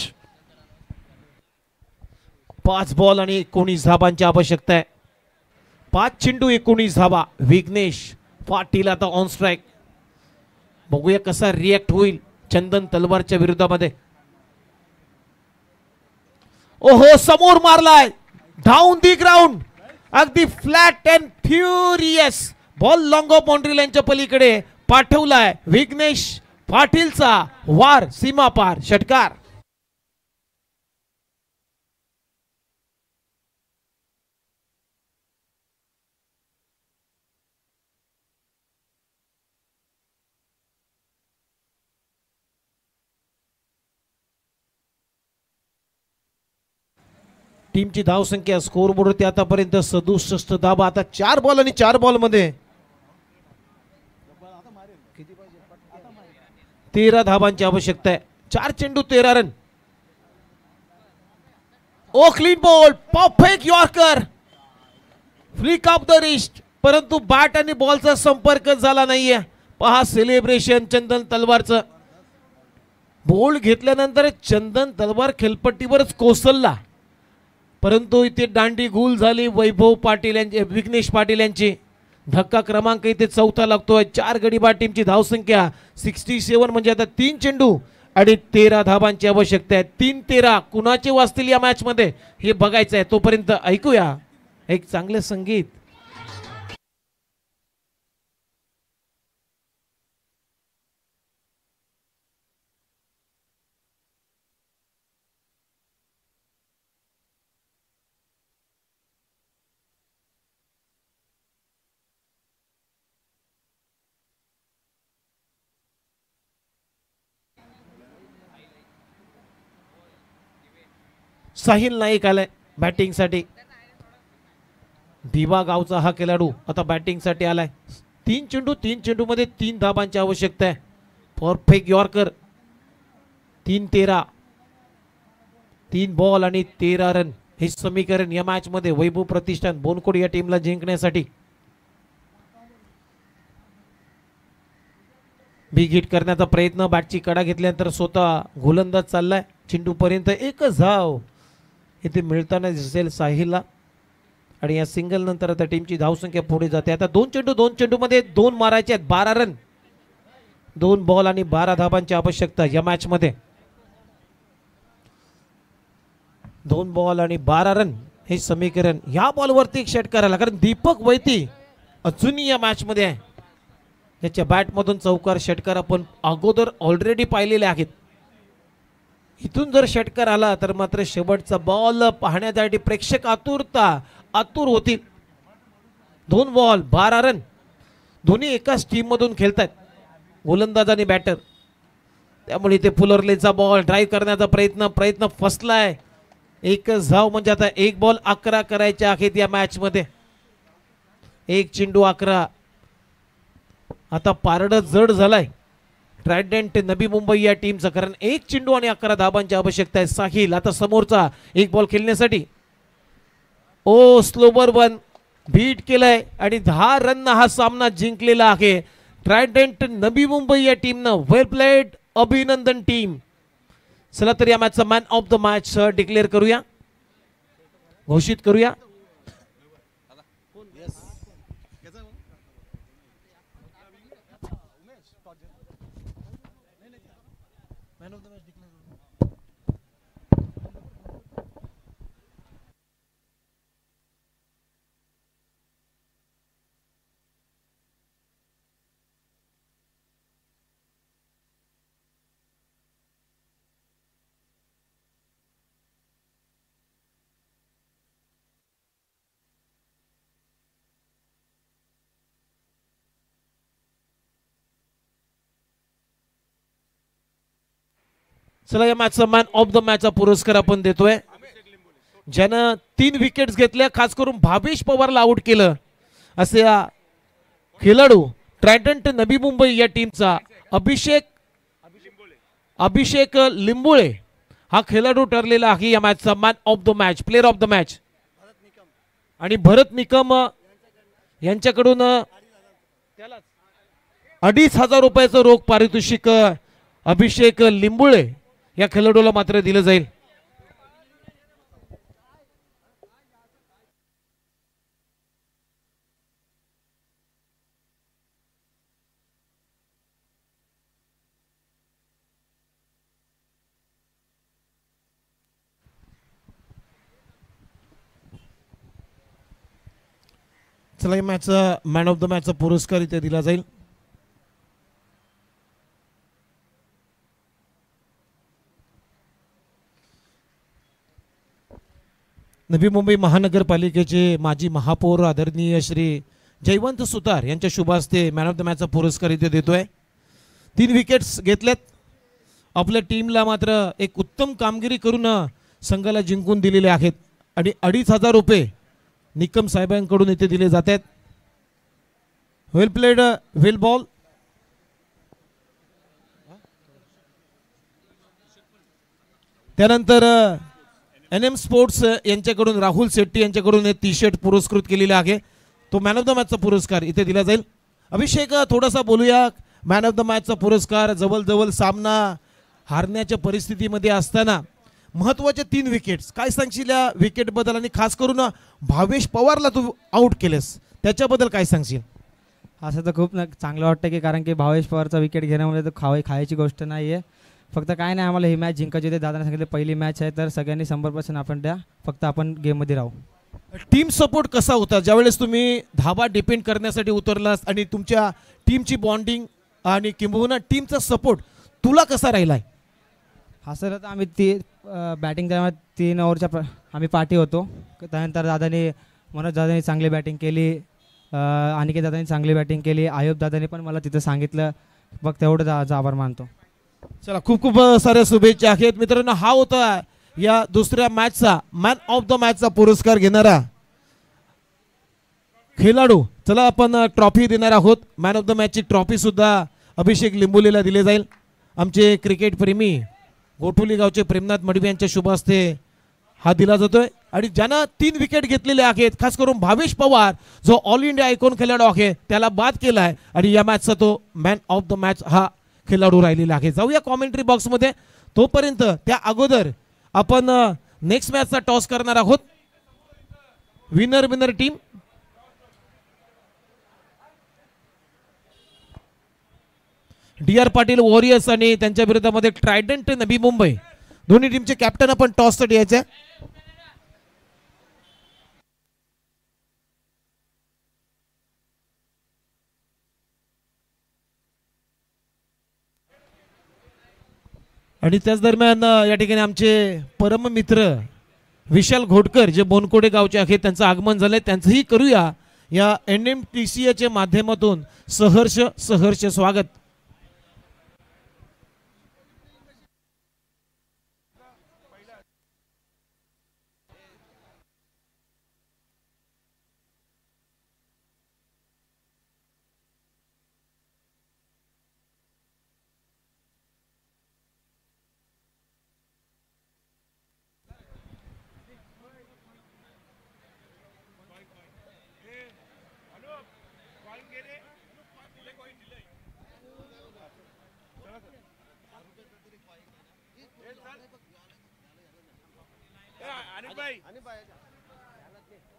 5 बॉल आणि 19 धाबांची आवश्यकता आहे. 5 चेंडू 19 धाबा. विघ्नेश पाटील आता ऑन स्ट्राईक. बघूया कसा रिॲक्ट होईल चंदन तलवारच्या विरोधामध्ये. ओहो समोर मारलाय डाऊन दी ग्राउंड. अगदी flat and furious ball long of boundary लाईनच्या पलीकडे पाठवलाय. विघ्नेश पाटीलचा वार सीमा पार षटकार. टीमची धावसंख्या स्कोर बोर्डवरती आतापर्यंत 67 धाबा. आता 4 बॉल आणि 4 बॉल मध्ये 13 धाबांची आवश्यकता आहे. 4 चेंडू 13 रन. ओ clean ball perfect yorker flick off the wrist. परंतु बॅट आणि बॉलचा संपर्क झाला नाहीये. पहा सेलिब्रेशन चंदन तलवारचं. बॉल घेतल्यानंतर चंदन तलवार खेळपट्टीवरच कोसळला परंतु इथे दांडी गुल झाली वैभव पाटील यांची विघ्नेश पाटील यांची. धक्का क्रमांक इथे 4था लागतोय. 4 गडी बाद. टीमची धावसंख्या 67 म्हणजे आता 3 चेंडू आणि 13 धाबांची आवश्यकता आहे. 3-13 कुणाचे वाचतील या मॅच मध्ये हे बघायचं आहे. तोपर्यंत ऐकूया एक चांगले संगीत. साहिल नाईक आलाय बॅटिंग साठी. दिवा गावचा हा खेळाडू आता बॅटिंग साठी आलाय. 3 चेंडू 3 चेंडू मध्ये 3 धाबांची आवश्यकता आहे. Perfect yorker. 3-13 3 बॉल आणि 13 रन हे समीकरण या मॅच मध्ये वैभव प्रतिष्ठान बोनकोड या टीमला जिंकण्यासाठी. बिग हिट करण्याचा प्रयत्न. बॅटची कडा घेतल्यानंतर स्वतः गोलंदाज चाललाय चेंडू पर्यंत. एकच धाव इथे मिळताना दिसेल साहिलला आणि या सिंगल नंतर आता टीमची धावसंख्या पुढे जाते. आता 2 चेंडू 2 चेंडू मध्ये 2 मारायचे आहेत. 12 रन. 2 बॉल आणि 12 धाबांची आवश्यकता या मॅच मध्ये. 2 बॉल आणि 12 रन हे समीकरण. या बॉलवरती एक षटकार आला कारण दीपक वैती अजूनही या मॅच मध्ये आहे. त्याच्या बॅट मधून चौकार षटकार आपण अगोदर ऑलरेडी पाहिलेले आहेत. इथून जर षटकार आला तर मात्र शेवटचा बॉल पाहण्यासाठी प्रेक्षक आतुर होतील. 2 बॉल 12 रन. दोन्ही एकाच टीम मधून खेळतात गोलंदाज आणि बॅटर. त्यामुळे इथे फुलरलेचा बॉल ड्राईव्ह करण्याचा प्रयत्न फसलाय. एकच धाव म्हणजे आता 1 बॉल 11 करायचे आहेत या मॅच मध्ये. 1 चेंडू 11. आता पारडं जड झालाय ट्रायडेंट नवी मुंबई या टीमचा कारण 1 चेंडू आणि 11 धाबांची आवश्यकता आहे. साहिल आता समोरचा 1 बॉल खेळण्यासाठी. ओ स्लोवर वन बीट केलाय आणि 10 रन हा सामना जिंकलेला आहे. ट्रायडेंट नवी मुंबई या टीमनं वेल प्लेड. अभिनंदन टीम. चला तर या मॅचचा man of the match declare करूया, घोषित करूया. चला या मॅचचा मॅन ऑफ द मॅचचा पुरस्कार आपण देतोय, ज्यानं 3 विकेट्स घेतल्या, खास करून भावेश पवारला आउट केलं, असे खेळाडू ट्रायडंट नवी मुंबई या टीमचा अभिषेक लिंबोळे हा खेळाडू ठरलेला आहे या मॅचचा man of the match, player of the match. आणि भरत निकम यांच्याकडून 2,500 रुपयाचं रोख पारितोषिक अभिषेक लिंबोळे या खेळाडूला मात्र दिलं जाईल. चला या मॅचचा मॅन ऑफ द मॅचचा पुरस्कार इथे दिला जाईल. नवी मुंबई महानगरपालिकेचे माजी महापौर आदरणीय श्री जयवंत सुतार यांच्या शुभ हस्ते मॅन ऑफ द मॅचचा पुरस्कार इथे देतोय. 3 विकेट्स घेतल्यात, आपल्या टीमला मात्र एक उत्तम कामगिरी करून संघाला जिंकून दिलेले आहेत आणि 2,500 रुपये निकम साहेबांकडून इथे दिले जात आहेत. वेल प्लेड, वेल बॉल. त्यानंतर NM स्पोर्ट्स यांच्याकडून राहुल शेट्टी यांच्याकडून हे टी-शर्ट पुरस्कृत केलेले आहे, तो मॅन ऑफ द मॅचचा पुरस्कार इथे दिला जाईल. अभिषेक, थोडासा बोलूया. मॅन ऑफ द मॅचचा पुरस्कार, जवळ सामना हारण्याच्या परिस्थितीमध्ये असताना महत्वाचे 3 विकेट्स, काय सांगशील या विकेट बद्दल, आणि खास करून भावेश पवारला तू आउट केलेस त्याच्याबद्दल काय सांगशील? असं तर खूप चांगलं वाटतं की कारण की भावेश पवारचा विकेट घेण्यामध्ये तर खायची गोष्ट नाही आहे. फक्त काय नाही, आम्हाला ही मॅच जिंकायची होती. दादाने सांगितलं पहिली मॅच आहे तर सगळ्यांनी 100% आपण द्या, फक्त आपण गेममध्ये राहू. टीम सपोर्ट कसा होता ज्यावेळेस तुम्ही धाबा डिपेंड करण्यासाठी उतरलास, आणि तुमच्या टीमची बॉन्डिंग आणि किंबहुना टीमचा सपोर्ट तुला कसा राहिलाय? हा सर, तर आम्ही बॅटिंग त्यामुळे 3 ओव्हरच्या आम्ही पार्टी होतो. त्यानंतर मनोज दादानी चांगली बॅटिंग केली, अनिकेत दादानी चांगली बॅटिंग केली, आयुब दादानी पण मला तिथं सांगितलं, फक्त तेवढं आभार मानतो. चला, खूप खूप साऱ्या शुभेच्छा आहेत मित्रांनो. हा होता या दुसऱ्या मॅचचा मॅन ऑफ द मॅचचा पुरस्कार घेणारा खेळाडू. चला आपण ट्रॉफी देणार आहोत. मॅन ऑफ द मॅचची ट्रॉफी सुद्धा अभिषेक लिंबोलेला दिले जाईल. आमचे क्रिकेट प्रेमी गोठोली गावचे प्रेमनाथ मडवी यांच्या शुभ हस्ते हा दिला जातोय. आणि ज्यानं 3 विकेट घेतलेले आहेत, खास करून भावेश पवार जो ऑल इंडिया आयकॉन खेळाडू आहे त्याला बाद केला आहे, आणि या मॅचचा तो मॅन ऑफ द मॅच हा खेळाडू राहिलेला आहे. जाऊया कॉमेंट्री बॉक्समध्ये. तोपर्यंत त्या अगोदर आपण नेक्स्ट मॅचचा टॉस करणार आहोत. Winner team DR Patil warriors आणि त्यांच्या विरोधामध्ये ट्रायडंट नवी मुंबई. दोन्ही टीमचे कॅप्टन आपण टॉस साठी यायचे. आणि त्याच दरम्यान या ठिकाणी आमचे परम मित्र विशाल घोटकर जे बोनकोडे गावचे आहेत त्यांचं आगमन झालंय, त्यांचंही करूया या NMTCA च्या माध्यमातून सहर्ष स्वागत.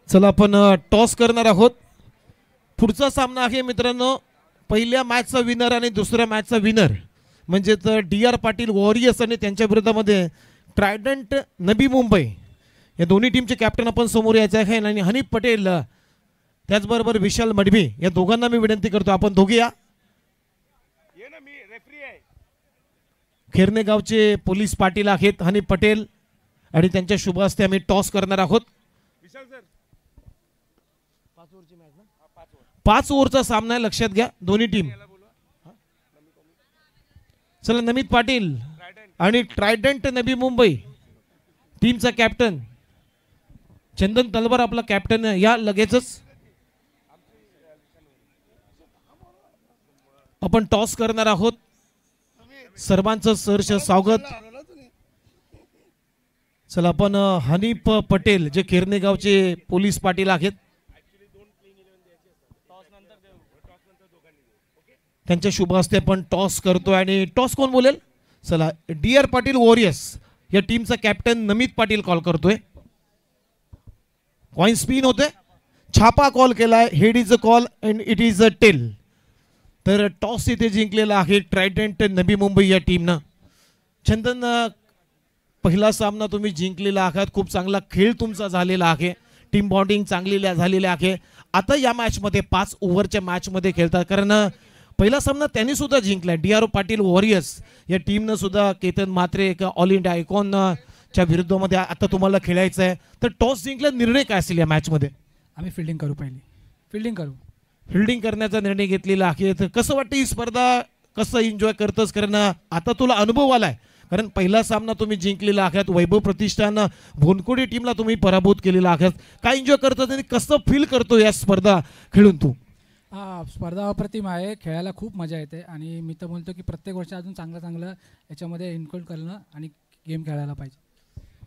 चला आपण टॉस करणार आहोत. पुढचा सामना आहे मित्रांनो पहिल्या मॅचचा विनर आणि दुसऱ्या मॅचचा विनर म्हणजे DR पाटील वॉरियर्स आणि त्यांच्या विरोधामध्ये ट्रायडंट नवी मुंबई. या दोन्ही टीमचे कॅप्टन आपण समोर यायचे आहे आणि हनीफ पटेल त्याचबरोबर विशाल मडवी या दोघांना मी विनंती करतो आपण दोघे या. खेरणे गावचे पोलीस पाटील आहेत हनीफ पटेल आणि त्यांच्या शुभ हस्ते आम्ही टॉस करणार आहोत. 5 ओव्हरचा सामना आहे लक्षात घ्या दोन्ही टीम. चला नमित पाटील आणि ट्रायडंट नवी मुंबई टीमचा कॅप्टन चंदन तलवार आपला कॅप्टन या लगेचच आपण टॉस करणार आहोत. सर्वांचं सहर्ष स्वागत. चला आपण हनीफ पटेल जे केरने गावचे पोलीस पाटील आहेत त्यांच्या शुभ हस्ते आपण टॉस करतोय. आणि टॉस कोण बोलेल? चला डिअर पाटील वॉरियर्स या टीमचा कॅप्टन नमित पाटील कॉल करतोय. कॉइन स्पिन होते. छापा कॉल केलाय. Head is a call and it is a tail. तर टॉस इथे जिंकलेला आहे ट्रायडंट नवी मुंबई या टीमनं. चंदन पहिला सामना तुम्ही जिंकलेला आहात. खूप चांगला खेळ तुमचा झालेला आहे. टीम बॉन्डिंग चांगली झालेली आहे. आता या मॅचमध्ये 5 ओव्हरच्या मॅचमध्ये खेळतात कारण पहिला सामना त्यांनी सुद्धा जिंकलाय. DRO पाटील वॉरियर्स या टीमनं सुद्धा केतन म्हात्रे एक ऑल इंडिया आयकॉन च्या विरुद्धमध्ये आता तुम्हाला खेळायचं आहे. तर टॉस जिंकला निर्णय काय असेल या मॅचमध्ये? आम्ही फिल्डिंग करू. पहिली फिल्डिंग करू. फिल्डिंग करण्याचा निर्णय घेतलेला आहे. तर कसं वाटतं ही स्पर्धा? कसं एन्जॉय करतोस? कारण आता तुला अनुभव आलाय कारण पहिला सामना तुम्ही जिंकलेला आहात. वैभव प्रतिष्ठान भोनकोडी टीमला तुम्ही पराभूत केलेला आहात. काय एन्जॉय करतात आणि कसं फील करतो या स्पर्धा खेळून तू? स्पर्धा अप्रतिम आहे. खेळायला खूप मजा येते आणि मी तर म्हणतो की प्रत्येक वर्ष अजून चांगलं याच्यामध्ये इन्क्लूड करणं आणि गेम खेळायला पाहिजे.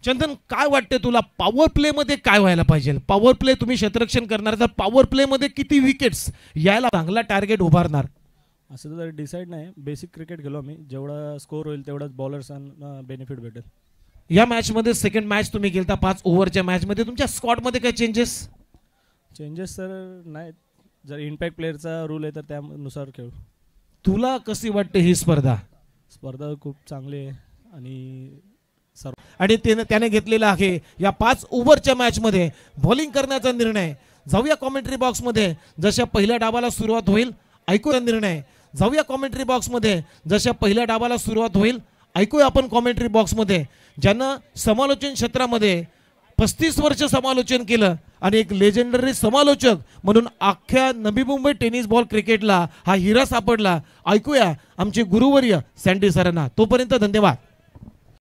चंदन काय वाटते तुला पॉवर प्ले मध्ये काय व्हायला पाहिजे? पॉवर प्ले तुम्ही क्षेत्ररक्षण करणार तर पॉवर प्ले मध्ये किती विकेट्स यायला चांगला टार्गेट उभारणार? असं तर डिसाईड नाही. बेसिक क्रिकेट खेळलो आम्ही. जेवढा स्कोर होईल तेवढाच बॉलर्सना बेनिफिट भेटेल. या मॅच मध्ये सेकंड मॅच तुम्ही खेळता 5 ओव्हरच्या मॅच मध्ये. तुमच्या स्क्वॉड मध्ये काय चेंजेस सर नाहीत. जर इम्पॅक्ट प्लेअरचा रूल आहे तर त्यानुसार खेळू. तुला कशी वाटते ही स्पर्धा? स्पर्धा खूप चांगली आहे आणि आणि त्याने घेतलेला आहे या 5 ओव्हरच्या मॅच मध्ये बॉलिंग करण्याचा निर्णय. जाऊया कॉमेंट्री बॉक्स मध्ये. जशा पहिल्या डावाला सुरुवात होईल ऐकूया निर्णय. जाऊया कॉमेंट्री बॉक्स मध्ये. जशा पहिल्या डावाला सुरुवात होईल ऐकूया आपण कॉमेंट्री बॉक्स मध्ये. ज्यांना समालोचन क्षेत्रामध्ये 35 वर्ष समालोचन केलं आणि एक लेजेंडरी समालोचक म्हणून अख्ख्या नवी मुंबई टेनिस बॉल क्रिकेटला हा हिरा सापडला. ऐकूया आमचे गुरुवर्य सँडी सरांना. तोपर्यंत धन्यवाद.